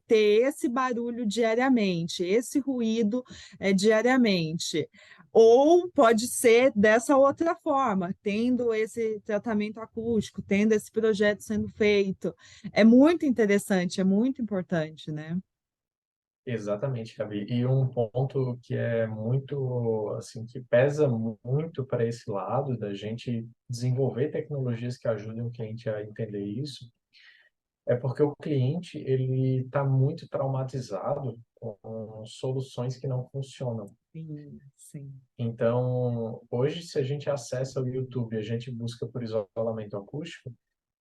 ter esse barulho diariamente, esse ruído diariamente. Ou pode ser dessa outra forma, tendo esse tratamento acústico, tendo esse projeto sendo feito. É muito interessante, é muito importante, né? Exatamente, Gabi. E um ponto que é muito, assim, que pesa muito para esse lado da gente desenvolver tecnologias que ajudem o cliente a entender isso, é porque o cliente ele está muito traumatizado com soluções que não funcionam. Sim, sim, Então, hoje, se a gente acessa o YouTube e a gente busca por isolamento acústico, o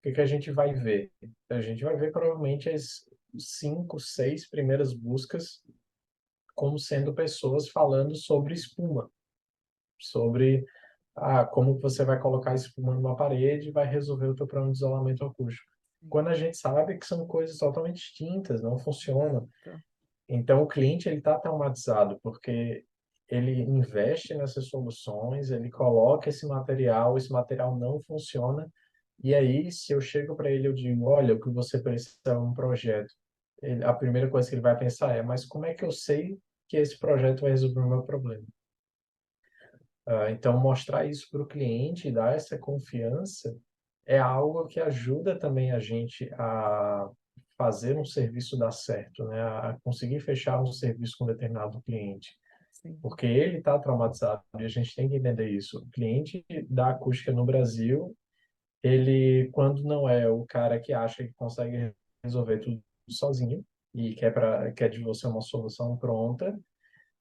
que que a gente vai ver? A gente vai ver provavelmente as 5, 6 primeiras buscas como sendo pessoas falando sobre espuma, sobre como que você vai colocar espuma numa parede e vai resolver o teu problema de isolamento acústico. sim, Quando a gente sabe que são coisas totalmente distintas, não funcionam. exato. Então, o cliente ele está traumatizado porque ele investe nessas soluções, ele coloca esse material não funciona, e aí, se eu chego para ele, eu digo, olha, o que você precisa é um projeto. A primeira coisa que ele vai pensar é, mas como é que eu sei que esse projeto vai resolver o meu problema? Então, mostrar isso para o cliente e dar essa confiança é algo que ajuda também a gente a fazer um serviço dar certo, né? A conseguir fechar um serviço com um determinado cliente. Sim, Porque ele está traumatizado e a gente tem que entender isso. O cliente da acústica no Brasil, ele, quando não é o cara que acha que consegue resolver tudo sozinho e quer de você uma solução pronta,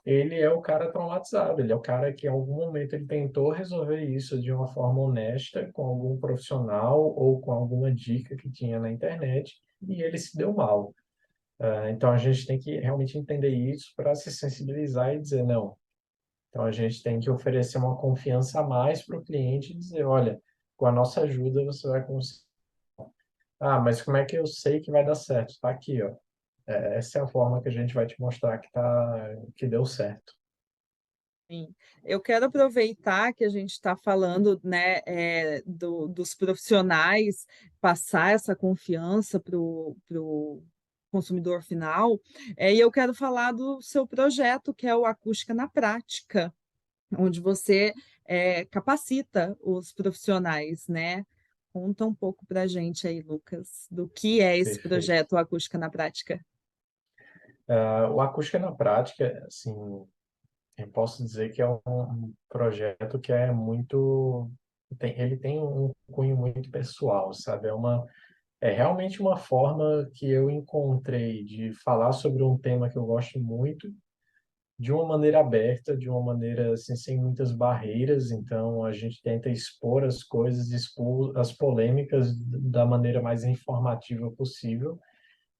ele é o cara traumatizado, ele é o cara que em algum momento ele tentou resolver isso de uma forma honesta com algum profissional ou com alguma dica que tinha na internet e ele se deu mal. Então a gente tem que realmente entender isso para se sensibilizar e dizer não. Então a gente tem que oferecer uma confiança a mais para o cliente e dizer, olha, com a nossa ajuda você vai conseguir. Ah, mas como é que eu sei que vai dar certo? Está aqui, ó. Essa é a forma que a gente vai te mostrar que deu certo. sim. Eu quero aproveitar que a gente está falando, né, dos profissionais, passar essa confiança para o consumidor final, e eu quero falar do seu projeto, que é o Acústica na Prática, onde você, capacita os profissionais, né. Conta um pouco para a gente aí, Lucas, do que é esse Perfeito. projeto Acústica na Prática? O Acústica na Prática, assim, eu posso dizer que é um projeto que é muito, ele tem um cunho muito pessoal, sabe? É realmente uma forma que eu encontrei de falar sobre um tema que eu gosto muito, de uma maneira aberta, de uma maneira assim, sem muitas barreiras. Então, a gente tenta expor as coisas, expor as polêmicas da maneira mais informativa possível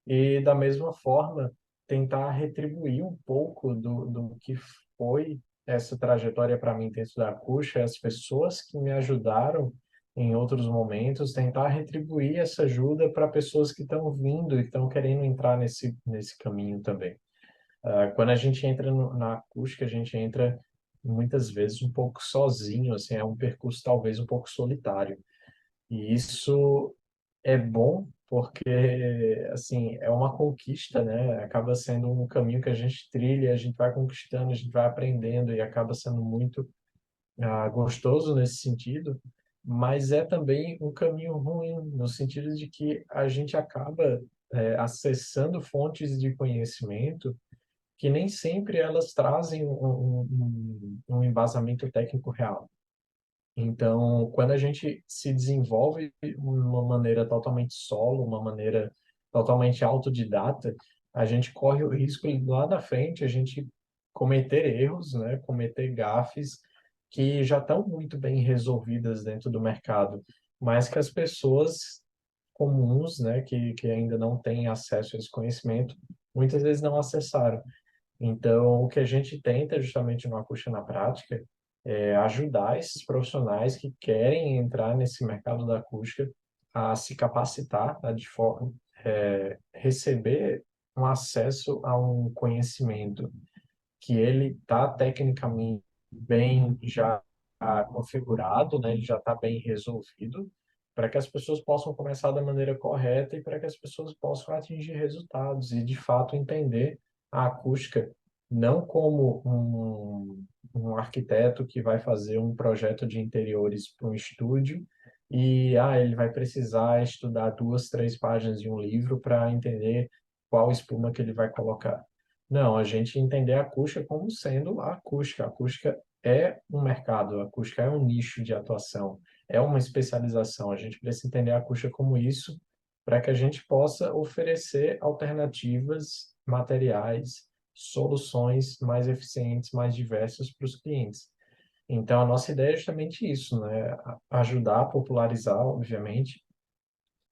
e, da mesma forma, tentar retribuir um pouco do que foi essa trajetória para mim dentro da Cuxa, as pessoas que me ajudaram em outros momentos, tentar retribuir essa ajuda para pessoas que estão vindo e estão querendo entrar nesse caminho também. Quando a gente entra na acústica, a gente entra muitas vezes um pouco sozinho, assim, é um percurso talvez um pouco solitário. E isso é bom porque, assim, é uma conquista, né? Acaba sendo um caminho que a gente trilha, a gente vai conquistando, a gente vai aprendendo e acaba sendo muito gostoso nesse sentido, mas é também um caminho ruim, no sentido de que a gente acaba acessando fontes de conhecimento que nem sempre elas trazem um embasamento técnico real. Então, quando a gente se desenvolve de uma maneira totalmente solo, uma maneira totalmente autodidata, a gente corre o risco de, lá na frente a gente cometer erros, né, cometer gafes que já estão muito bem resolvidas dentro do mercado, mas que as pessoas comuns, né, que ainda não têm acesso a esse conhecimento, muitas vezes não acessaram. Então, o que a gente tenta justamente no Acústica na Prática é ajudar esses profissionais que querem entrar nesse mercado da acústica a se capacitar, receber um acesso a um conhecimento que ele está tecnicamente bem já configurado, né? Ele já está bem resolvido, para que as pessoas possam começar da maneira correta e para que as pessoas possam atingir resultados e, de fato, entender a acústica não como um arquiteto que vai fazer um projeto de interiores para um estúdio e ele vai precisar estudar 2, 3 páginas de um livro para entender qual espuma que ele vai colocar. Não, a gente entender a acústica como sendo a acústica. A acústica é um mercado, a acústica é um nicho de atuação, é uma especialização. A gente precisa entender a acústica como isso para que a gente possa oferecer alternativas materiais, soluções mais eficientes, mais diversas para os clientes. Então, a nossa ideia é justamente isso, né? Ajudar a popularizar, obviamente,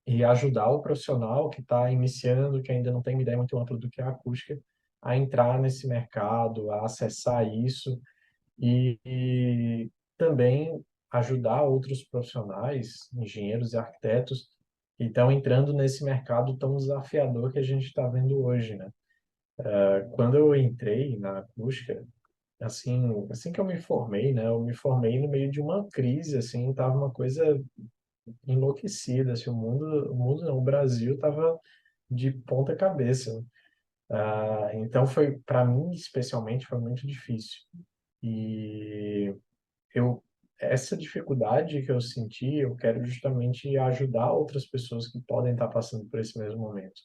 e ajudar o profissional que está iniciando, que ainda não tem uma ideia muito ampla do que é a acústica, a entrar nesse mercado, a acessar isso e também ajudar outros profissionais, engenheiros e arquitetos que estão entrando nesse mercado tão desafiador que a gente está vendo hoje, né? Quando eu entrei na acústica, assim que eu me formei, né? Eu me formei no meio de uma crise, assim, tava uma coisa enlouquecida, assim, o mundo não, o Brasil estava de ponta cabeça. Então foi, para mim especialmente, foi muito difícil. E eu, essa dificuldade que eu senti, eu quero justamente ajudar outras pessoas que podem estar passando por esse mesmo momento.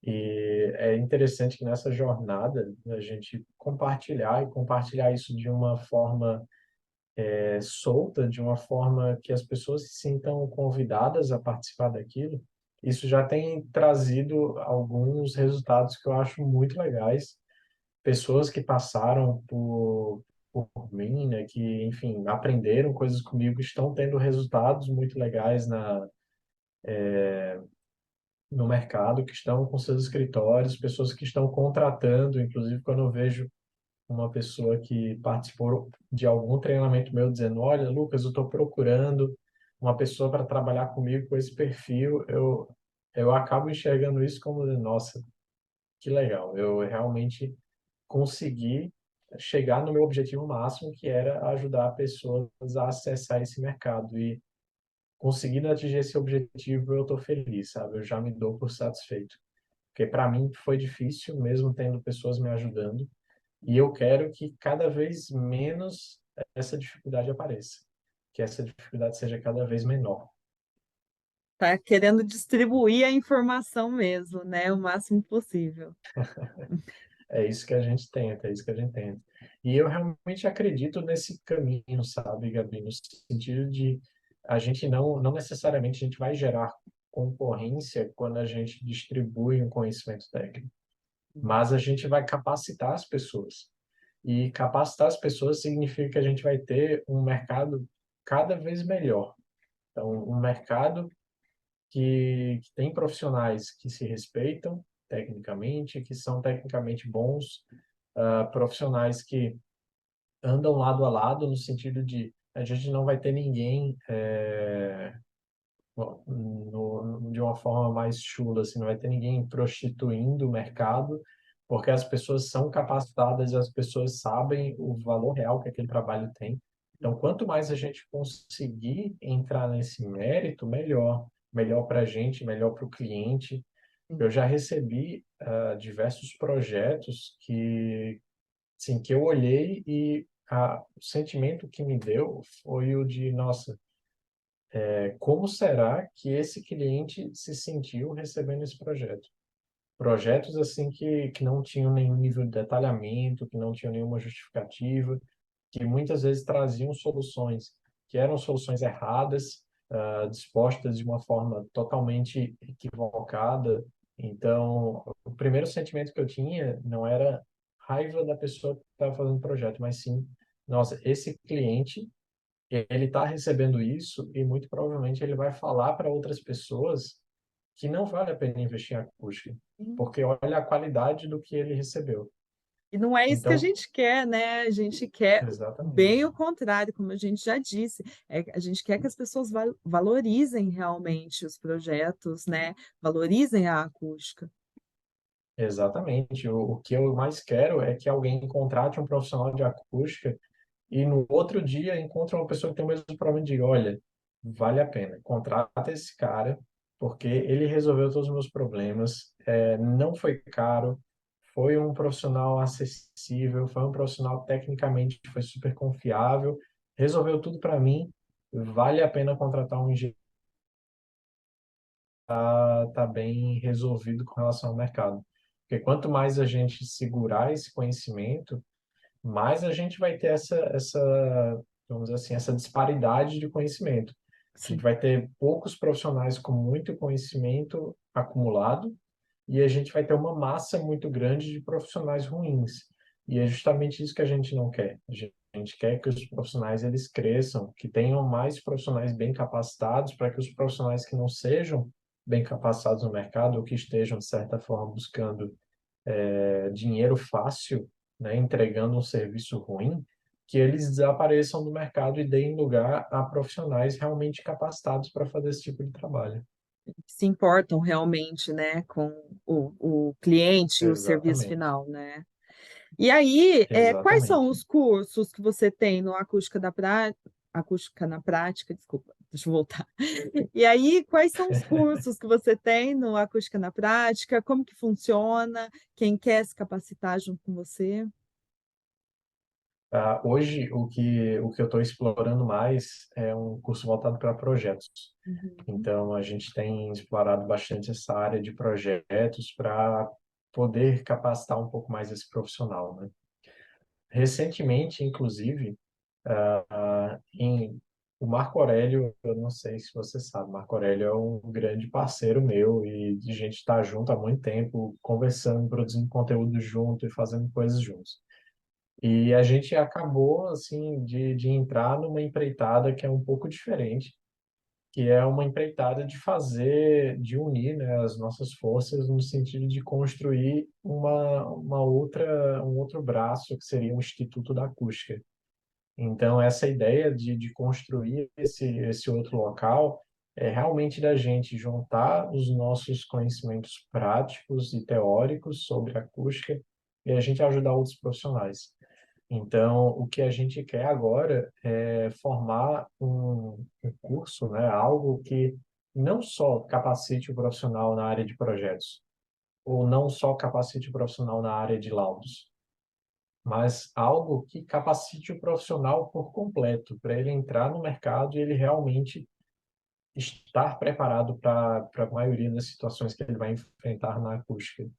E é interessante que nessa jornada a gente compartilhar e compartilhar isso de uma forma solta, de uma forma que as pessoas se sintam convidadas a participar daquilo, isso já tem trazido alguns resultados que eu acho muito legais. Pessoas que passaram por mim, né, que, enfim, aprenderam coisas comigo, estão tendo resultados muito legais no mercado, que estão com seus escritórios, pessoas que estão contratando, inclusive quando eu vejo uma pessoa que participou de algum treinamento meu dizendo, olha, Lucas, eu estou procurando uma pessoa para trabalhar comigo com esse perfil, eu acabo enxergando isso como, nossa, que legal, eu realmente consegui chegar no meu objetivo máximo, que era ajudar pessoas a acessar esse mercado. E conseguindo atingir esse objetivo, eu estou feliz, sabe? Eu já me dou por satisfeito. Porque para mim foi difícil, mesmo tendo pessoas me ajudando, e eu quero que cada vez menos essa dificuldade apareça, que essa dificuldade seja cada vez menor. Tá querendo distribuir a informação mesmo, né, o máximo possível. É isso que a gente tenta, é isso que a gente tenta. E eu realmente acredito nesse caminho, sabe, Gabi, no sentido de a gente não necessariamente a gente vai gerar concorrência quando a gente distribui um conhecimento técnico, mas a gente vai capacitar as pessoas. E capacitar as pessoas significa que a gente vai ter um mercado cada vez melhor. Então, um mercado que tem profissionais que se respeitam tecnicamente, que são tecnicamente bons, profissionais que andam lado a lado no sentido de a gente não vai ter ninguém de uma forma mais chula, assim, não vai ter ninguém prostituindo o mercado, porque as pessoas são capacitadas e as pessoas sabem o valor real que aquele trabalho tem. Então, quanto mais a gente conseguir entrar nesse mérito, melhor. Melhor para a gente, melhor para o cliente. Eu já recebi diversos projetos sim, que eu olhei e o sentimento que me deu foi o de, nossa, como será que esse cliente se sentiu recebendo esse projeto? Projetos assim que não tinham nenhum nível de detalhamento, que não tinham nenhuma justificativa, que muitas vezes traziam soluções que eram soluções erradas, dispostas de uma forma totalmente equivocada. Então, o primeiro sentimento que eu tinha não era raiva da pessoa que estava fazendo o projeto, mas sim, nossa, esse cliente, ele está recebendo isso e muito provavelmente ele vai falar para outras pessoas que não vale a pena investir em acústica, porque olha a qualidade do que ele recebeu. E não é isso que a Então, gente quer, né, a gente quer bem exatamente. o contrário, como a gente já disse, a gente quer que as pessoas valorizem realmente os projetos, né, valorizem a acústica. Exatamente. O que eu mais quero é que alguém contrate um profissional de acústica e no outro dia encontre uma pessoa que tem o mesmo problema e diga, olha, vale a pena, contrata esse cara, porque ele resolveu todos os meus problemas, não foi caro, foi um profissional acessível, foi um profissional tecnicamente foi super confiável, resolveu tudo para mim, vale a pena contratar um engenheiro que tá bem resolvido com relação ao mercado. Porque quanto mais a gente segurar esse conhecimento, mais a gente vai ter vamos dizer assim, essa disparidade de conhecimento. A gente Sim. vai ter poucos profissionais com muito conhecimento acumulado e a gente vai ter uma massa muito grande de profissionais ruins. E é justamente isso que a gente não quer. A gente quer que os profissionais eles cresçam, que tenham mais profissionais bem capacitados para que os profissionais que não sejam bem capacitados no mercado ou que estejam, de certa forma, buscando dinheiro fácil, né, entregando um serviço ruim, que eles desapareçam do mercado e deem lugar a profissionais realmente capacitados para fazer esse tipo de trabalho. Se importam realmente, né, com o cliente e o serviço Exatamente, final, né. E aí, quais são exatamente. os cursos que você tem no Acústica na Prática, desculpa, deixa eu voltar. E aí, quais são os cursos que você tem no Acústica na Prática? Como que funciona? Quem quer se capacitar junto com você? Hoje, o que eu estou explorando mais é um curso voltado para projetos. Uhum. Então, a gente tem explorado bastante essa área de projetos para poder capacitar um pouco mais esse profissional, né? Recentemente, inclusive, o Marco Aurélio, eu não sei se você sabe, Marco Aurélio é um grande parceiro meu e a gente está junto há muito tempo, conversando, produzindo conteúdo junto e fazendo coisas juntos. E a gente acabou, assim, de entrar numa empreitada que é um pouco diferente, que é uma empreitada de fazer, de unir, né, as nossas forças no sentido de construir um outro braço, que seria o Instituto da Acústica. Então, essa ideia de construir esse outro local é realmente da gente juntar os nossos conhecimentos práticos e teóricos sobre acústica e a gente ajudar outros profissionais. Então, o que a gente quer agora é formar um curso, né, algo que não só capacite o profissional na área de projetos, ou não só capacite o profissional na área de laudos, mas algo que capacite o profissional por completo, para ele entrar no mercado e ele realmente estar preparado para a maioria das situações que ele vai enfrentar na acústica.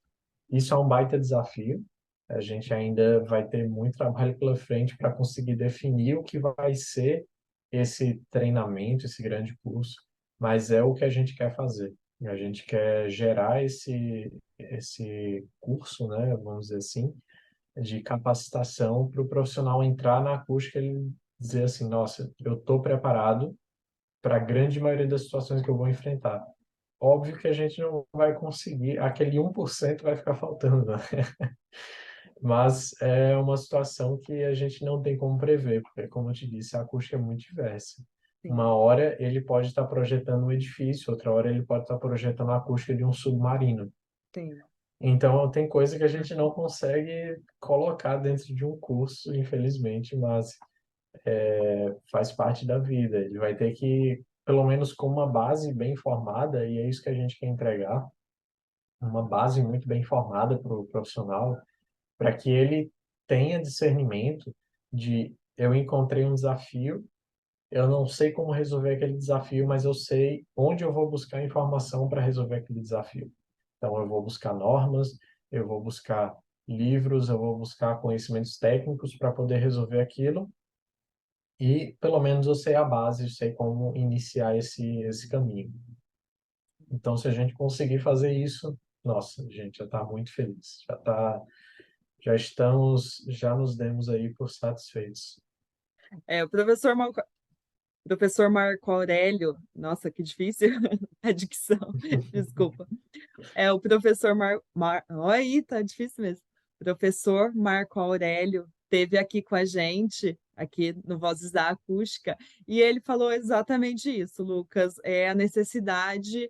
Isso é um baita desafio. A gente ainda vai ter muito trabalho pela frente para conseguir definir o que vai ser esse treinamento, esse grande curso, mas é o que a gente quer fazer. A gente quer gerar esse curso, né, vamos dizer assim, de capacitação para o profissional entrar na acústica e ele dizer assim, nossa, eu estou preparado para a grande maioria das situações que eu vou enfrentar. Óbvio que a gente não vai conseguir, aquele 1% vai ficar faltando, né? Mas é uma situação que a gente não tem como prever, porque, como eu te disse, a acústica é muito diversa. Uma Sim, hora ele pode estar projetando um edifício, outra hora ele pode estar projetando a acústica de um submarino. sim, Então, tem coisa que a gente não consegue colocar dentro de um curso, infelizmente, mas faz parte da vida. Ele vai ter que, pelo menos com uma base bem formada, e é isso que a gente quer entregar, uma base muito bem formada para o profissional, para que ele tenha discernimento de eu encontrei um desafio, eu não sei como resolver aquele desafio, mas eu sei onde eu vou buscar informação para resolver aquele desafio. Então, eu vou buscar normas, eu vou buscar livros, eu vou buscar conhecimentos técnicos para poder resolver aquilo e, pelo menos, eu sei a base, eu sei como iniciar esse caminho. Então, se a gente conseguir fazer isso, nossa, a gente já está muito feliz, já nos demos aí por satisfeitos. o professor Marco Aurélio, nossa, que difícil a dicção, desculpa. É o professor Aí, tá difícil mesmo. Professor Marco Aurélio teve aqui com a gente, aqui no Vozes da Acústica, e ele falou exatamente isso, Lucas, é a necessidade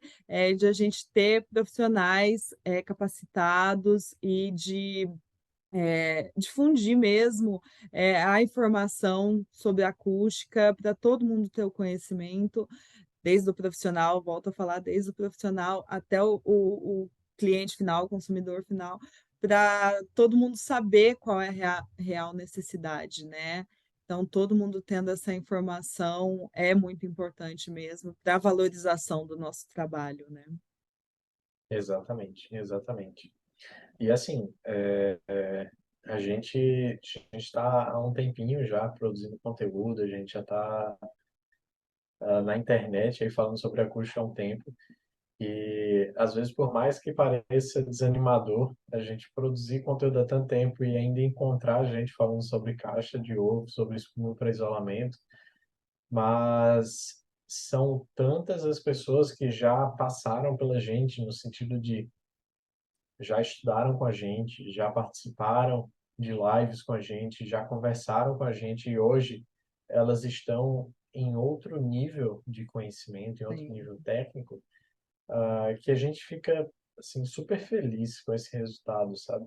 de a gente ter profissionais capacitados e de difundir mesmo a informação sobre acústica para todo mundo ter o conhecimento, desde o profissional, volto a falar, desde o profissional até o cliente final, o consumidor final, para todo mundo saber qual é a real necessidade, né? Então, todo mundo tendo essa informação é muito importante mesmo para a valorização do nosso trabalho, né? Exatamente, exatamente. E assim, a gente está há um tempinho já produzindo conteúdo, a gente já está na internet aí falando sobre acústica há um tempo. E às vezes, por mais que pareça desanimador, a gente produzir conteúdo há tanto tempo e ainda encontrar gente falando sobre caixa de ovo, sobre espuma para isolamento, mas são tantas as pessoas que já passaram pela gente no sentido de já estudaram com a gente, já participaram de lives com a gente, já conversaram com a gente e hoje elas estão em outro nível de conhecimento, em outro Sim, nível técnico, que a gente fica assim super feliz com esse resultado, sabe?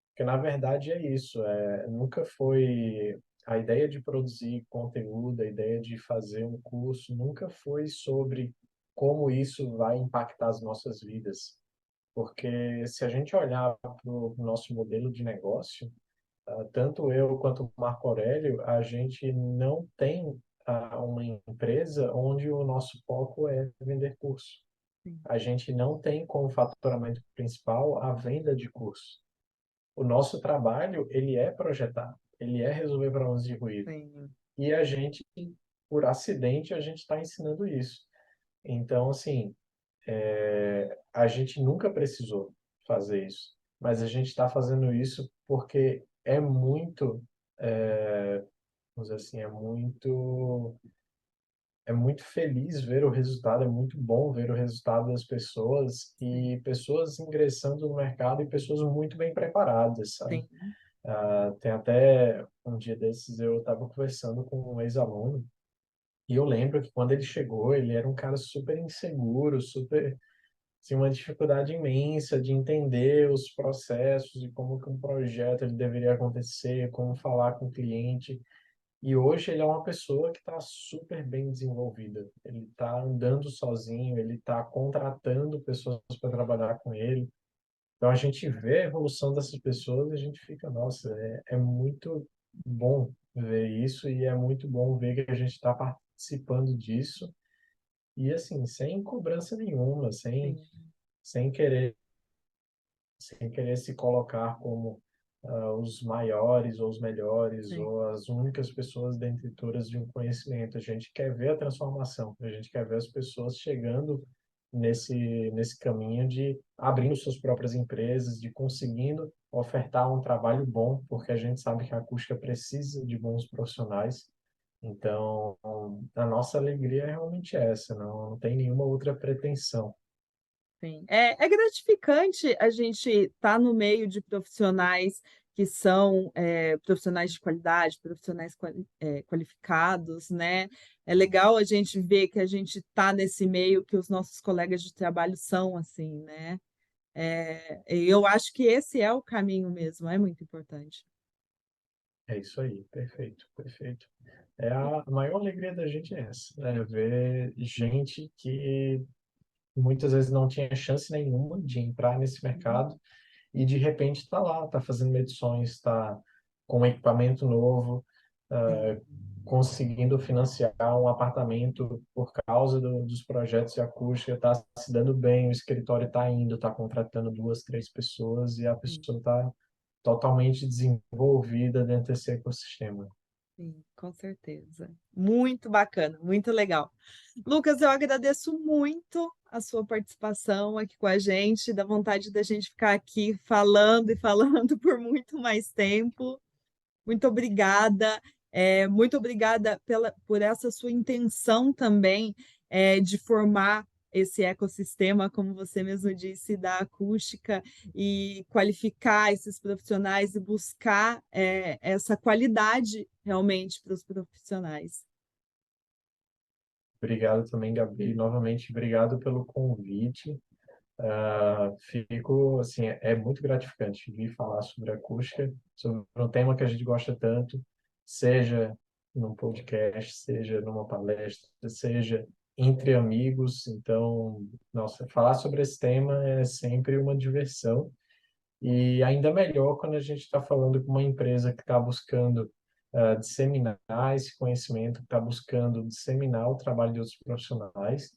Porque na verdade é isso, nunca foi a ideia de produzir conteúdo, a ideia de fazer um curso, nunca foi sobre como isso vai impactar as nossas vidas. Porque se a gente olhar para o nosso modelo de negócio, tanto eu quanto o Marco Aurélio, a gente não tem uma empresa onde o nosso foco é vender curso. sim, A gente não tem como faturamento principal a venda de curso. O nosso trabalho, ele é projetar, ele é resolver problemas de ruído. sim, E a gente, por acidente, a gente está ensinando isso. Então, assim, a gente nunca precisou fazer isso, mas a gente está fazendo isso porque é muito, vamos dizer assim, é muito feliz ver o resultado, é muito bom ver o resultado das pessoas sim, e pessoas ingressando no mercado e pessoas muito bem preparadas, sabe? sim, Tem até um dia desses eu estava conversando com um ex-aluno e eu lembro que quando ele chegou, ele era um cara super inseguro, super assim, uma dificuldade imensa de entender os processos e como que um projeto ele deveria acontecer, como falar com o cliente. E hoje ele é uma pessoa que está super bem desenvolvida. Ele está andando sozinho, ele está contratando pessoas para trabalhar com ele. Então a gente vê a evolução dessas pessoas e a gente fica, nossa, é muito bom ver isso e é muito bom ver que a gente está participando disso e assim, sem cobrança nenhuma, sem, sim, sem querer sem querer se colocar como os maiores ou os melhores sim, ou as únicas pessoas detentoras de um conhecimento. A gente quer ver a transformação, a gente quer ver as pessoas chegando nesse caminho de abrindo suas próprias empresas, de conseguindo ofertar um trabalho bom, porque a gente sabe que a acústica precisa de bons profissionais. Então, a nossa alegria é realmente essa, não tem nenhuma outra pretensão. sim. É gratificante a gente estar no meio de profissionais que são, profissionais de qualidade, profissionais qualificados, né. É legal a gente ver que a gente está nesse meio, que os nossos colegas de trabalho são assim, né. E eu acho que esse é o caminho mesmo, é muito importante. É isso aí, perfeito, perfeito. A maior alegria da gente é essa, é ver gente que muitas vezes não tinha chance nenhuma de entrar nesse Uhum. mercado e de repente está lá, está fazendo medições, está com um equipamento novo, Sim, conseguindo financiar um apartamento por causa dos projetos de acústica, está se dando bem, o escritório está indo, está contratando duas, três pessoas e a sim. pessoa está totalmente desenvolvida dentro desse ecossistema. Sim, com certeza. Muito bacana, muito legal. Lucas, eu agradeço muito a sua participação aqui com a gente, dá vontade da gente ficar aqui falando e falando por muito mais tempo. Muito obrigada, muito obrigada por essa sua intenção também, de formar esse ecossistema, como você mesmo disse, da acústica e qualificar esses profissionais e buscar, essa qualidade realmente para os profissionais. Obrigado também, Gabi. Novamente, obrigado pelo convite. Fico, assim, é muito gratificante vir falar sobre acústica, sobre um tema que a gente gosta tanto, seja num podcast, seja numa palestra, seja entre amigos. Então, nossa, falar sobre esse tema é sempre uma diversão. E ainda melhor quando a gente está falando com uma empresa que está buscando disseminar esse conhecimento, que está buscando disseminar o trabalho de outros profissionais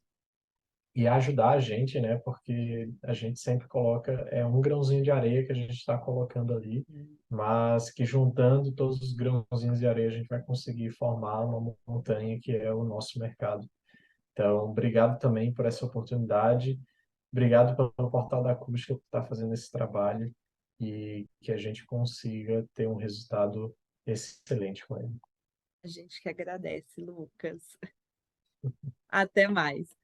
e ajudar a gente, né? Porque a gente sempre coloca, é um grãozinho de areia que a gente está colocando ali, mas que juntando todos os grãozinhos de areia a gente vai conseguir formar uma montanha que é o nosso mercado. Então, obrigado também por essa oportunidade, obrigado pelo Portal da Acústica por estar fazendo esse trabalho e que a gente consiga ter um resultado excelente com ele. A gente que agradece, Lucas. Até mais.